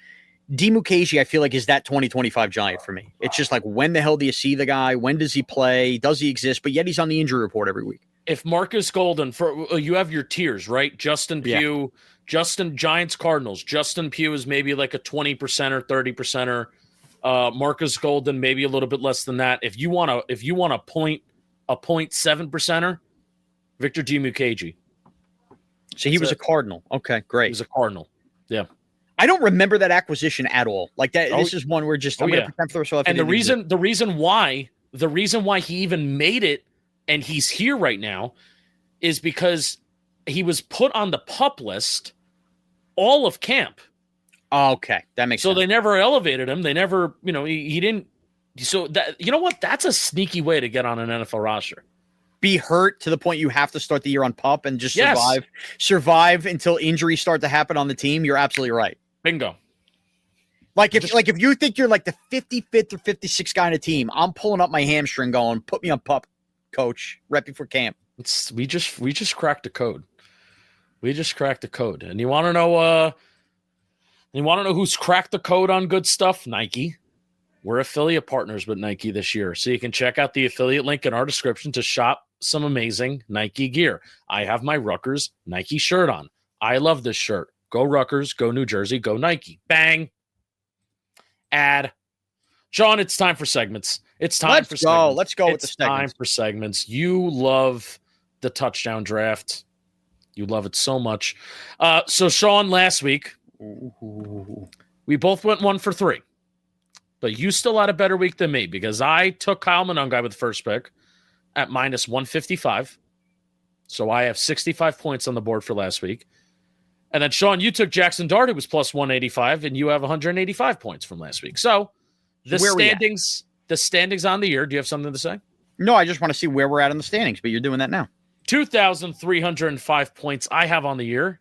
S2: Dimukeji, I feel like, is that 2025 Giant for me. It's just like, when the hell do you see the guy? When does he play? Does he exist? But yet he's on the injury report every week.
S1: If Marcus Golden, you have your tiers, right? Justin Pugh, Giants, Cardinals. Justin Pugh is maybe like a 20%er, 30%er. Marcus Golden, maybe a little bit less than that. If you want a 0.7%er, Victor Dimukeji.
S2: So he was a Cardinal. Okay, great.
S1: He was a Cardinal. Yeah.
S2: I don't remember that acquisition at all. Like that. This is one where I'm going to pretend for myself.
S1: And the reason why he even made it and he's here right now is because he was put on the PUP list all of camp.
S2: Okay, that makes sense.
S1: So they never elevated him. They never, he didn't. So that, you know what? That's a sneaky way to get on an NFL roster.
S2: be hurt to the point you have to start the year on PUP and just
S1: Yes.
S2: survive until injuries start to happen on the team, you're absolutely right.
S1: Bingo.
S2: Like if you think you're like the 55th or 56th guy on a team, I'm pulling up my hamstring going, put me on PUP, coach, right before camp.
S1: We just cracked the code. We just cracked the code. And you want to know who's cracked the code on good stuff? Nike. We're affiliate partners with Nike this year. So you can check out the affiliate link in our description to shop some amazing Nike gear. I have my Rutgers Nike shirt on. I love this shirt. Go Rutgers, go New Jersey, go Nike. Bang. Ad. Shaun, it's time for segments. It's time for segments.
S2: Let's go with the segments.
S1: It's time for segments. You love the touchdown draft. You love it so much. So Shaun, last week, we both went 1 for 3. But you still had a better week than me because I took Kyle Monangai with the first pick at minus 155. So I have 65 points on the board for last week. And then, Shaun, you took Jackson Dart, who was plus 185, and you have 185 points from last week. So the standings on the year, do you have something to say?
S2: No, I just want to see where we're at in the standings, but you're doing that now.
S1: 2,305 points I have on the year,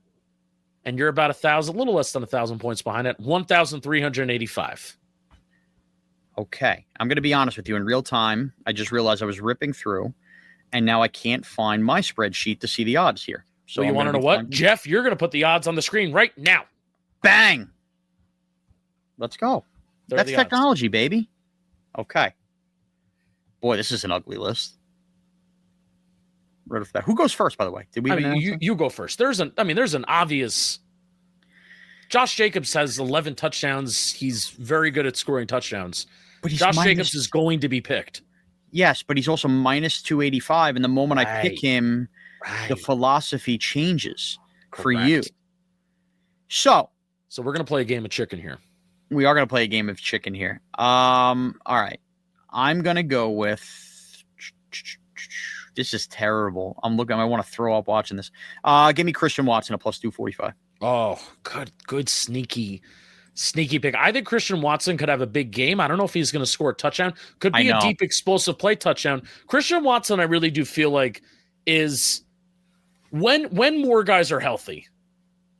S1: and you're about a little less than 1,000 points behind it, 1,385.
S2: Okay. I'm going to be honest with you. In real time, I just realized I was ripping through, and now I can't find my spreadsheet to see the odds here.
S1: So you want to know what? Jeff, you're going to put the odds on the screen right now.
S2: Bang. Let's go. That's technology, baby. Okay. Boy, this is an ugly list. Right off the bat. Who goes first, by the way? Did we?
S1: You go first. There's an obvious. Josh Jacobs has 11 touchdowns. He's very good at scoring touchdowns. But Josh Jacobs is going to be picked.
S2: Yes, but he's also minus 285. And the moment I pick him, the philosophy changes for you. So
S1: we're going to play a game of chicken here.
S2: We are going to play a game of chicken here. All right. I'm going to go with. This is terrible. I want to throw up watching this. Give me Christian Watson at plus 245.
S1: Oh, good sneaky pick. I think Christian Watson could have a big game. I don't know if he's going to score a touchdown. Could be a deep, explosive play touchdown. Christian Watson, I really do feel like is when more guys are healthy,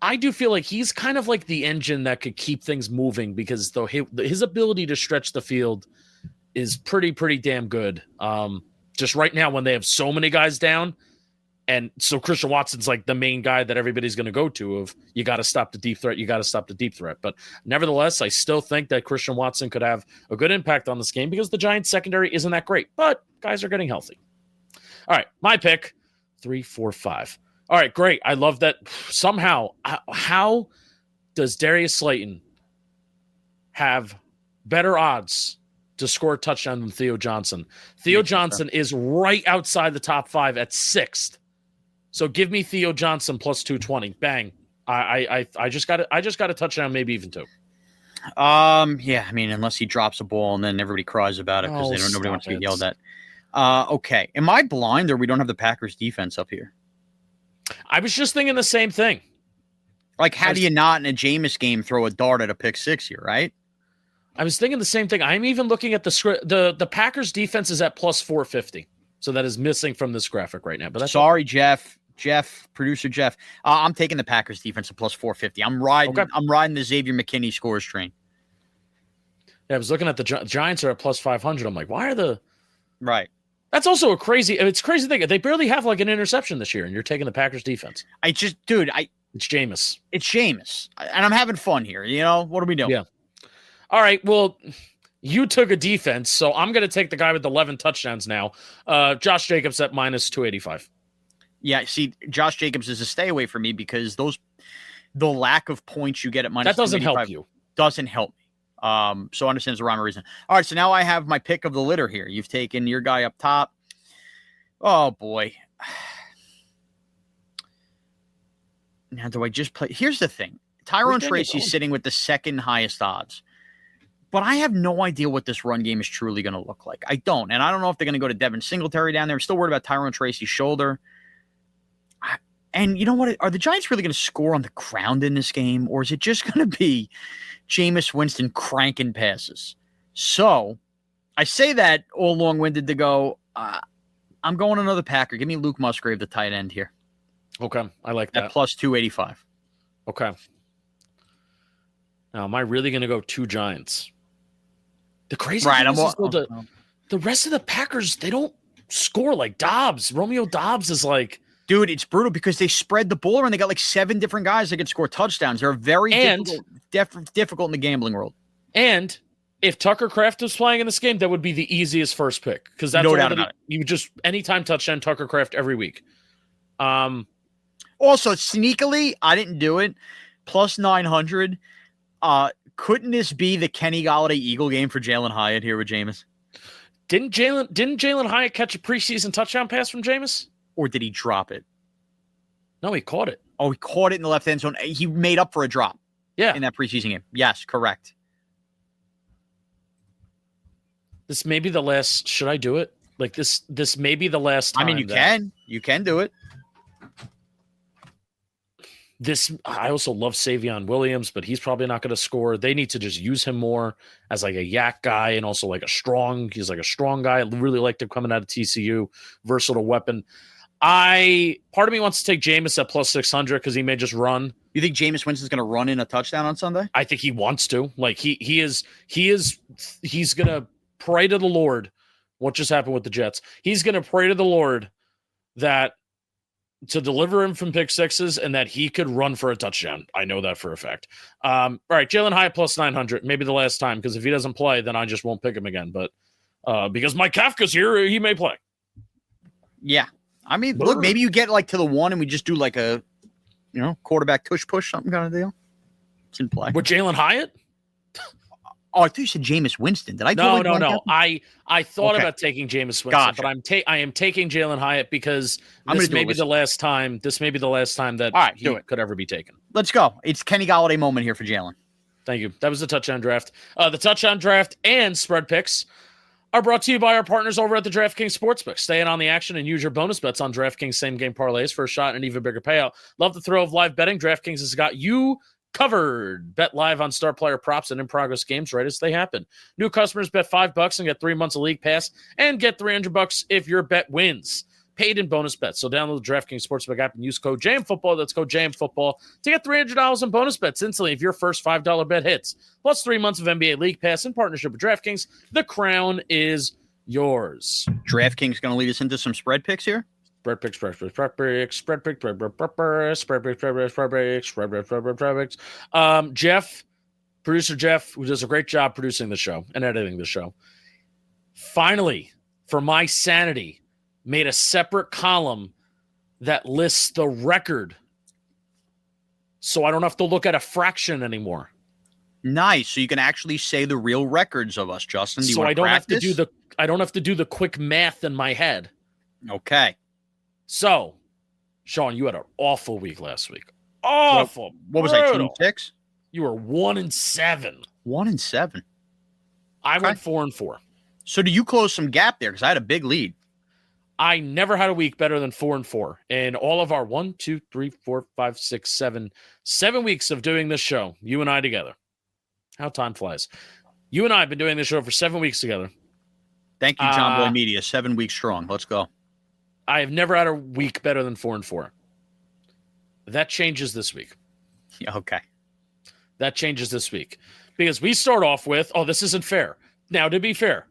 S1: I do feel like he's kind of like the engine that could keep things moving because though his ability to stretch the field is pretty damn good. Just right now when they have so many guys down. And so Christian Watson's like the main guy that everybody's going to go to of you got to stop the deep threat. But nevertheless, I still think that Christian Watson could have a good impact on this game because the Giants secondary isn't that great, but guys are getting healthy. All right. My pick 3, 4, 5. All right. Great. I love that. Somehow, how does Darius Slayton have better odds to score a touchdown than Theo Johnson? Theo Johnson is right outside the top 5 at 6th. So give me Theo Johnson plus 220. Bang. I just got a touchdown, maybe even 2.
S2: Yeah, I mean, unless he drops a ball and then everybody cries about it because nobody wants to get yelled at. Okay. Am I blind or we don't have the Packers defense up here?
S1: I was just thinking the same thing.
S2: Like, how do you not in a Jameis game throw a dart at a pick 6 here, right?
S1: I was thinking the same thing. I'm even looking at the script. The Packers defense is at plus 450. So that is missing from this graphic right now. But that's
S2: sorry, producer Jeff. I'm taking the Packers defense at plus 450. I'm riding the Xavier McKinney scores train.
S1: Yeah, I was looking at the Giants are at plus 500. I'm like, why are the
S2: right?
S1: That's also it's crazy thing. They barely have like an interception this year, and you're taking the Packers defense.
S2: It's Jameis. It's Jameis, and I'm having fun here. You know what are we doing?
S1: Yeah. All right. Well, you took a defense, so I'm going to take the guy with 11 touchdowns now. Josh Jacobs at minus 285.
S2: Yeah, see, Josh Jacobs is a stay away for me because the lack of points you get at minus
S1: that doesn't help you.
S2: Doesn't help me. So I understand the rhyme or reason. All right, so now I have my pick of the litter here. You've taken your guy up top. Oh boy. Now do I just play? Here's the thing. Tyrone Tracy's sitting with the second highest odds. But I have no idea what this run game is truly going to look like. I don't. And I don't know if they're going to go to Devin Singletary down there. I'm still worried about Tyrone Tracy's shoulder. And you know what? Are the Giants really going to score on the ground in this game? Or is it just going to be Jameis Winston cranking passes? So I say that all long-winded to go, I'm going another Packer. Give me Luke Musgrave, the tight end here.
S1: Okay, I like that.
S2: At plus 285.
S1: Okay. Now, am I really going to go 2 Giants? The crazy thing is the rest of the Packers, they don't score like Dobbs. Romeo Dobbs is like...
S2: Dude, it's brutal because they spread the ball around. They got like 7 different guys that can score touchdowns. They're very difficult in the gambling world.
S1: And if Tucker Kraft was playing in this game, that would be the easiest first pick because that's
S2: no doubt about it.
S1: You just anytime touchdown Tucker Kraft every week.
S2: Also, sneakily, I didn't do it. Plus 900. Couldn't this be the Kenny Golladay Eagle game for Jalen Hyatt here with Jameis?
S1: Didn't Jalen Hyatt catch a preseason touchdown pass from Jameis?
S2: Or did he drop it?
S1: No, he caught it.
S2: Oh, he caught it in the left end zone. He made up for a drop.
S1: Yeah.
S2: In that preseason game. Yes, correct.
S1: This may be the last. Should I do it? Like this may be the last time.
S2: I mean, you can do it.
S1: I also love Savion Williams, but he's probably not going to score. They need to just use him more as like a yak guy and also like he's like a strong guy. I really liked him coming out of TCU, versatile weapon. Part of me wants to take Jameis at plus 600 because he may just run.
S2: You think Jameis Winston's going to run in a touchdown on Sunday?
S1: I think he wants to. Like he's going to pray to the Lord. What just happened with the Jets? He's going to pray to the Lord that to deliver him from pick sixes and that he could run for a touchdown. I know that for a fact. All right, Jalen Hyatt plus 900, maybe the last time, because if he doesn't play, then I just won't pick him again. But because Mike Kafka's here, he may play.
S2: Yeah. I mean, look, maybe you get like to the 1 and we just do like a, quarterback push, something kind of deal. It's in play.
S1: With Jalen Hyatt?
S2: Oh, I thought you said Jameis Winston. Did I?
S1: No. I thought about taking Jameis Winston, but I am taking Jalen Hyatt because this may be the last time. This may be the last time that he could ever be taken.
S2: Let's go. It's Kenny Golladay moment here for Jalen.
S1: Thank you. That was the touchdown draft. The touchdown draft and spread picks are brought to you by our partners over at the DraftKings Sportsbook. Stay in on the action and use your bonus bets on DraftKings same-game parlays for a shot and an even bigger payout. Love the thrill of live betting. DraftKings has got you covered. Bet live on star player props and in-progress games right as they happen. New customers bet $5 and get 3 months of league pass and get $300 if your bet wins. Paid in bonus bets. So download the DraftKings Sportsbook app and use code JAMFootball. That's code JAMFootball to get $300 in bonus bets instantly if your first $5 bet hits. Plus 3 months of NBA League Pass in partnership with DraftKings. The crown is yours.
S2: DraftKings going to lead us into some spread picks here?
S1: Spread picks. Jeff, producer Jeff, who does a great job producing the show and editing the show, finally, for my sanity, made a separate column that lists the record, so I don't have to look at a fraction anymore.
S2: Nice. So you can actually say the real records of us, Justin.
S1: So I don't have to do the quick math in my head.
S2: Okay.
S1: So, Shaun, you had an awful week last week. Awful.
S2: What was I, 2-6?
S1: You were 1-7.
S2: 1-7.
S1: I went 4-4.
S2: So do you close some gap there? Because I had a big lead.
S1: I never had a week better than 4-4. In all of our 7 weeks of doing this show, you and I together. How time flies. You and I have been doing this show for 7 weeks together.
S2: Thank you, John Boy Media. 7 weeks strong. Let's go.
S1: I have never had a week better than 4-4. That changes this week.
S2: Yeah, okay.
S1: That changes this week. Because we start off with, this isn't fair. Now, to be fair,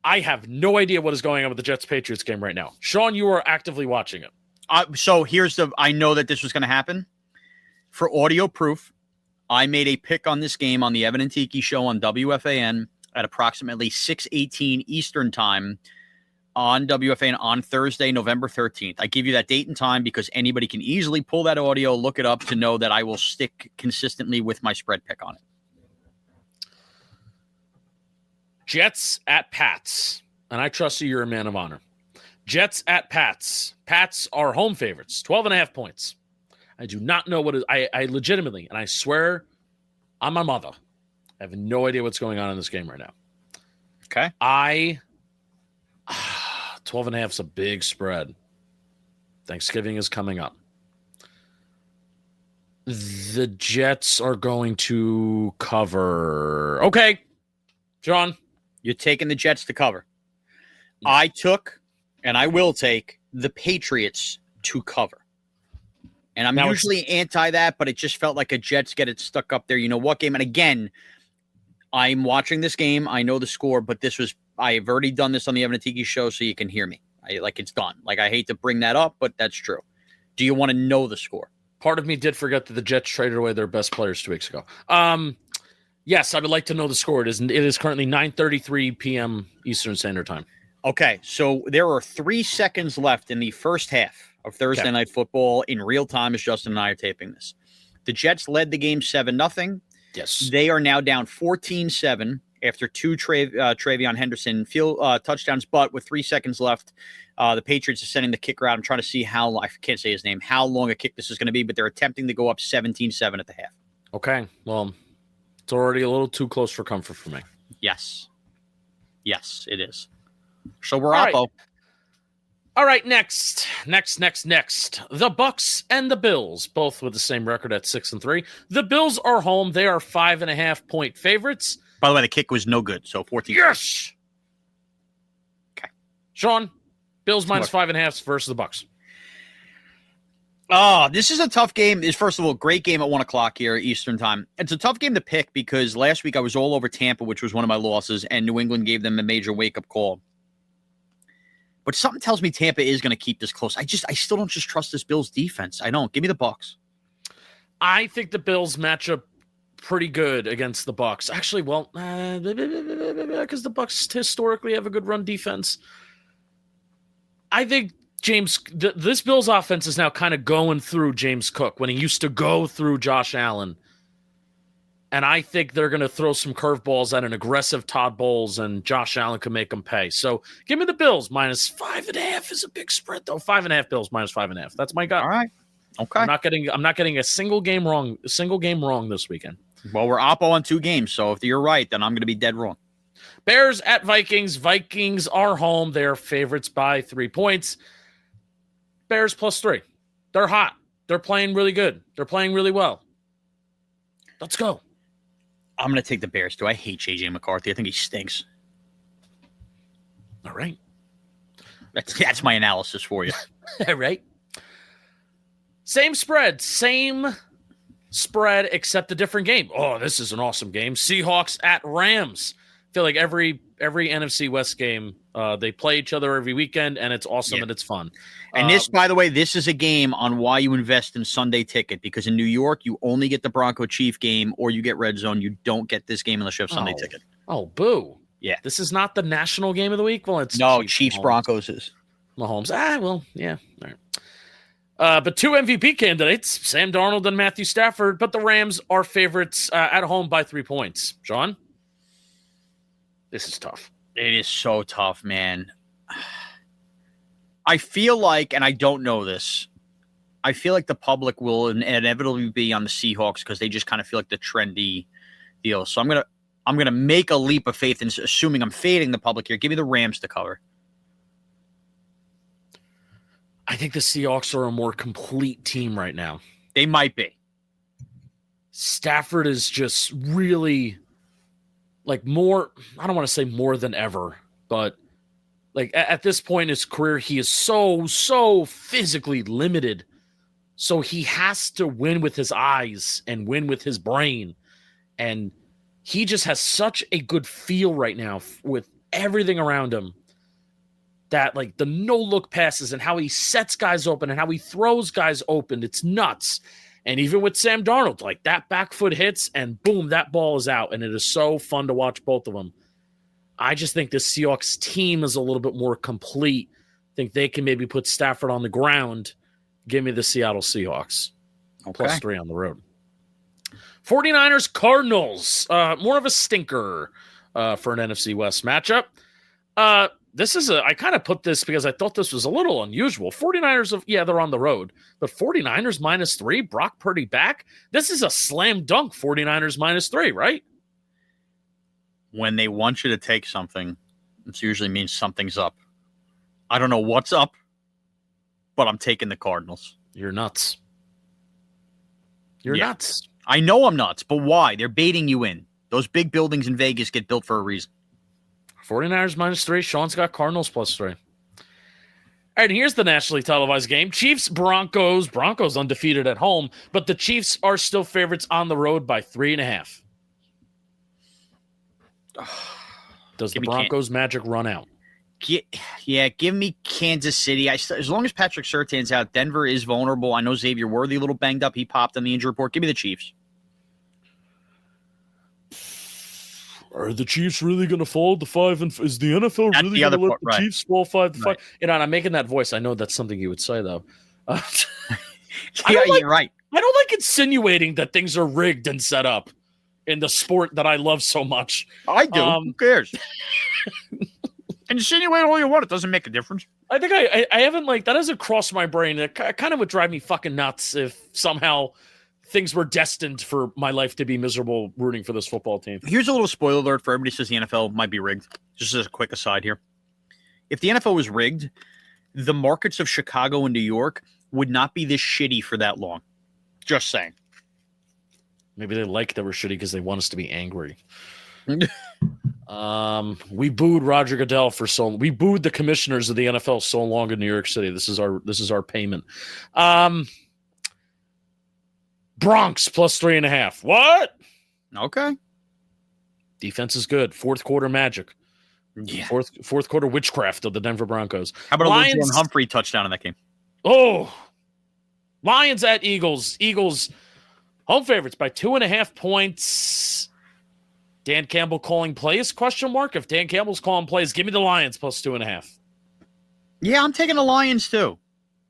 S1: I have no idea what is going on with the Jets-Patriots game right now. Shaun, you are actively watching it.
S2: So I know that this was going to happen. For audio proof, I made a pick on this game on the Evan and Tiki show on WFAN at approximately 6:18 Eastern time on WFAN on Thursday, November 13th. I give you that date and time because anybody can easily pull that audio, look it up to know that I will stick consistently with my spread pick on it.
S1: Jets at Pats. And I trust you're a man of honor. Jets at Pats. Pats are home favorites, 12.5 points. I do not know what I legitimately, and I swear on my mother, I have no idea what's going on in this game right now.
S2: Okay.
S1: 12.5 is a big spread. Thanksgiving is coming up. The Jets are going to cover. Okay. Shaun.
S2: You're taking the Jets to cover.
S1: Yeah.
S2: I took And I will take the Patriots to cover. And I'm usually anti that, but it just felt like a Jets get it stuck up there. You know what game? And again, I'm watching this game. I know the score, but I've already done this on the Evan and Tiki show, so you can hear me. It's done. Like, I hate to bring that up, but that's true. Do you want to know the score?
S1: Part of me did forget that the Jets traded away their best players 2 weeks ago. Yes, I would like to know the score. It is currently 9:33 p.m. Eastern Standard Time.
S2: Okay, so there are 3 seconds left in the first half of Thursday Night Football in real time as Justin and I are taping this. The Jets led the game 7-0.
S1: Yes.
S2: They are now down 14-7 after 2 Travion Henderson touchdowns, but with 3 seconds left, the Patriots are sending the kicker out. I'm trying to see I can't say his name, how long a kick this is going to be, but they're attempting to go up 17-7 at the half.
S1: Okay, well, it's already a little too close for comfort for me.
S2: Yes, it is. So we're Oppo.
S1: All right, next. The Bucks and the Bills, both with the same record at 6-3. The Bills are home. They are 5.5-point favorites.
S2: By the way, the kick was no good, so 14.
S1: Yes.
S2: Okay.
S1: Sean, Bills minus 5.5 versus the Bucks.
S2: Oh, this is a tough game. It's, first of all, great game at 1 o'clock here Eastern time. It's a tough game to pick because last week I was all over Tampa, which was one of my losses, and New England gave them a major wake-up call. But something tells me Tampa is going to keep this close. I still don't just trust this Bills defense. I don't. Give me the Bucks.
S1: I think the Bills match up pretty good against the Bucks. Actually, well, because the Bucks historically have a good run defense. I think this Bills offense is now kind of going through James Cook when he used to go through Josh Allen. And I think they're going to throw some curveballs at an aggressive Todd Bowles, and Josh Allen can make them pay. So give me the Bills. Minus 5.5 is a big spread, though. 5.5 Bills minus 5.5. That's my gut.
S2: All right. Okay.
S1: I'm not getting a single game wrong this weekend.
S2: Well, we're Oppo on 2 games, so if you're right, then I'm going to be dead wrong.
S1: Bears at Vikings. Vikings are home. They're favorites by 3 points. Bears plus 3. They're hot. They're playing really good. They're playing really well. Let's go.
S2: I'm going to take the Bears, too. I hate J.J. McCarthy. I think he stinks.
S1: All right.
S2: That's my analysis for you.
S1: All right. Same spread, except a different game. Oh, this is an awesome game. Seahawks at Rams. I feel like every NFC West game, they play each other every weekend, and it's awesome and it's fun.
S2: And this, by the way, this is a game on why you invest in Sunday Ticket, because in New York, you only get the Bronco-Chief game or you get Red Zone. You don't get this game unless you have Sunday Ticket.
S1: Oh, boo.
S2: Yeah.
S1: This is not the national game of the week? Well, it's
S2: Chiefs-Broncos is.
S1: Mahomes. Well, yeah. All right. But 2 MVP candidates, Sam Darnold and Matthew Stafford, but the Rams are favorites at home by 3 points. Sean? This is tough.
S2: It is so tough, man. I feel like, and I don't know this, I feel like the public will inevitably be on the Seahawks because they just kind of feel like the trendy deal. So I'm gonna make a leap of faith, and assuming I'm fading the public here, give me the Rams to cover.
S1: I think the Seahawks are a more complete team right now.
S2: They might
S1: Stafford is just really like more, I don't want to say more than ever, but like at this point in his career, he is so physically limited. So he has to win with his eyes and win with his brain. And he just has such a good feel right now with everything around him, that like the no-look passes and how he sets guys open and how he throws guys open, it's nuts. And even with Sam Darnold, like that back foot hits and boom, that ball is out. And it is so fun to watch both of them. I just think the Seahawks team is a little bit more complete. I think they can maybe put Stafford on the ground. Give me the Seattle Seahawks.
S2: Okay.
S1: +3 on the road. 49ers Cardinals. More of a stinker for an NFC West matchup. I kind of put this because I thought this was a little unusual. 49ers, they're on the road, but 49ers -3, Brock Purdy back. This is a slam dunk 49ers -3, right?
S2: When they want you to take something, it usually means something's up. I don't know what's up, but I'm taking the Cardinals.
S1: You're nuts. You're nuts.
S2: I know I'm nuts, but why? They're baiting you in. Those big buildings in Vegas get built for a reason.
S1: 49ers -3. Sean's got Cardinals +3. All right, here's the nationally televised game. Chiefs-Broncos. Broncos undefeated at home, but the Chiefs are still favorites on the road by 3.5. Does the Broncos magic run out?
S2: Give me Kansas City. As long as Patrick Surtain's out, Denver is vulnerable. I know Xavier Worthy a little banged up. He popped on the injury report. Give me the Chiefs.
S1: Are the Chiefs really going to fall to 5? And is the NFL really going to let the Chiefs fall 5-5? Right. And I'm making that voice. I know that's something you would say, though.
S2: You're right.
S1: I don't like insinuating that things are rigged and set up in the sport that I love so much.
S2: I do. Who cares? Insinuate all you want. It doesn't make a difference.
S1: I think I haven't, that hasn't crossed my brain. It kind of would drive me fucking nuts if somehow things were destined for my life to be miserable rooting for this football team.
S2: Here's a little spoiler alert for everybody who says the NFL might be rigged. Just as a quick aside here. If the NFL was rigged, the markets of Chicago and New York would not be this shitty for that long. Just saying.
S1: Maybe they like that we're shitty because they want us to be angry. We booed Roger Goodell for so long. We booed the commissioners of the NFL so long in New York City. This is our payment. Bronx plus 3.5. What?
S2: Okay.
S1: Defense is good. Fourth quarter magic.
S2: Yeah.
S1: Fourth quarter witchcraft of the Denver Broncos.
S2: How about a Jordan Humphrey touchdown in that game?
S1: Oh, Lions at Eagles. Eagles home favorites by 2.5 points. Dan Campbell calling plays? Question mark. If Dan Campbell's calling plays, give me the Lions plus 2.5.
S2: Yeah, I'm taking the Lions too.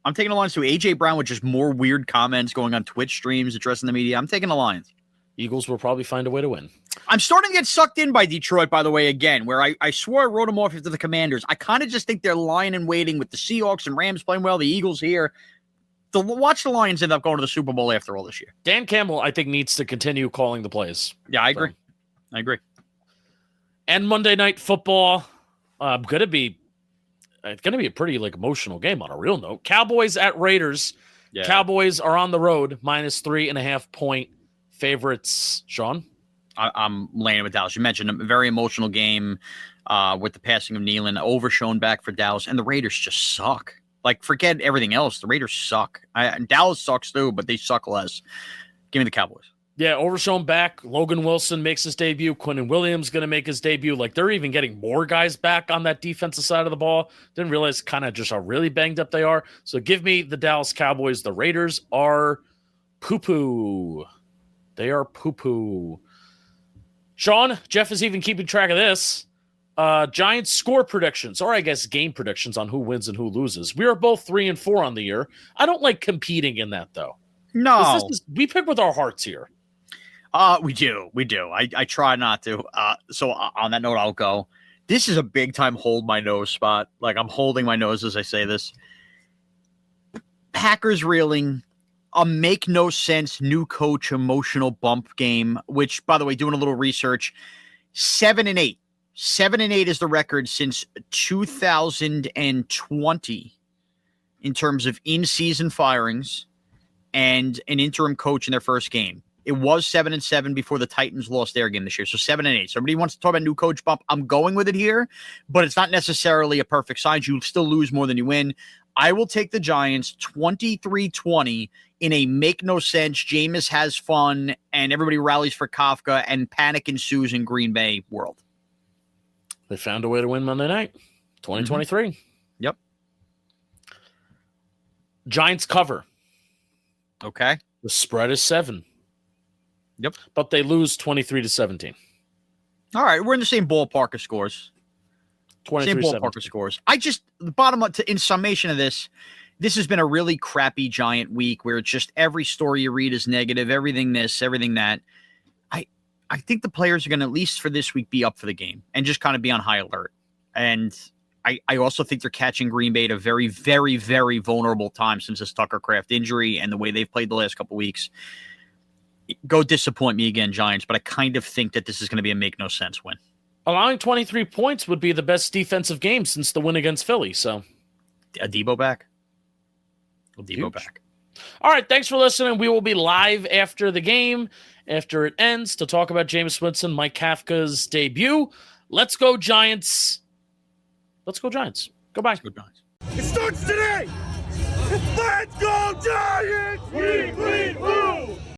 S2: AJ Brown with just more weird comments going on Twitch streams, addressing the media. I'm taking the Lions.
S1: Eagles will probably find a way to win.
S2: I'm starting to get sucked in by Detroit, by the way, again, where I swore I wrote them off after the Commanders. I kind of just think they're lying and waiting with the Seahawks and Rams playing well, the Eagles here. Watch the Lions end up going to the Super Bowl after all this year.
S1: Dan Campbell, I think, needs to continue calling the plays.
S2: Yeah, I agree.
S1: And Monday Night Football, it's going to be a pretty emotional game on a real note. Cowboys at Raiders. Yeah. Cowboys are on the road, minus 3.5 point favorites. Shaun?
S2: I'm laying with Dallas. You mentioned a very emotional game with the passing of Nealon, overshown back for Dallas, and the Raiders just suck. Forget everything else. The Raiders suck. Dallas sucks too, but they suck less. Give me the Cowboys.
S1: Yeah, overshown back. Logan Wilson makes his debut. Quinnen Williams going to make his debut. They're even getting more guys back on that defensive side of the ball. Didn't realize kind of just how really banged up they are. So give me the Dallas Cowboys. The Raiders are poo-poo. They are poo-poo. Shaun, Jeff is even keeping track of this. Giants score predictions, or I guess game predictions on who wins and who loses. We are both 3-4 on the year. I don't like competing in that, though.
S2: No.
S1: We pick with our hearts here.
S2: We do. I try not to. So on that note, I'll go. This is a big time hold my nose spot. I'm holding my nose as I say this. Packers reeling, a make no sense new coach emotional bump game, which, by the way, doing a little research, 7-8. 7-8 is the record since 2020 in terms of in-season firings and an interim coach in their first game. It was 7-7 before the Titans lost their game this year. So 7-8. Somebody wants to talk about new coach bump. I'm going with it here, but it's not necessarily a perfect sign. You still lose more than you win. I will take the Giants 23-20 in a make no sense. Jameis has fun and everybody rallies for Kafka and panic ensues in Green Bay world.
S1: They found a way to win Monday night. 2023. Mm-hmm.
S2: Yep.
S1: Giants cover.
S2: Okay.
S1: The spread is 7.
S2: Yep.
S1: But they lose 23-17.
S2: All right. We're in the same ballpark of scores. Same ballpark of scores. The bottom up in summation of this has been a really crappy Giant week where it's just every story you read is negative, everything this, everything that. I think the players are going to, at least for this week, be up for the game and just kind of be on high alert. And I also think they're catching Green Bay at a very, very, very vulnerable time since this Tucker Kraft injury and the way they've played the last couple of weeks. Go disappoint me again, Giants, but I kind of think that this is going to be a make no sense win.
S1: Allowing 23 points would be the best defensive game since the win against Philly. So,
S2: a Debo back. Back.
S1: All right, thanks for listening. We will be live after the game, after it ends, to talk about Jameis Winston, Mike Kafka's debut. Let's go, Giants. Go Giants. Go back.
S2: Let's go, Giants.
S3: It starts today. Let's go Giants! We woo!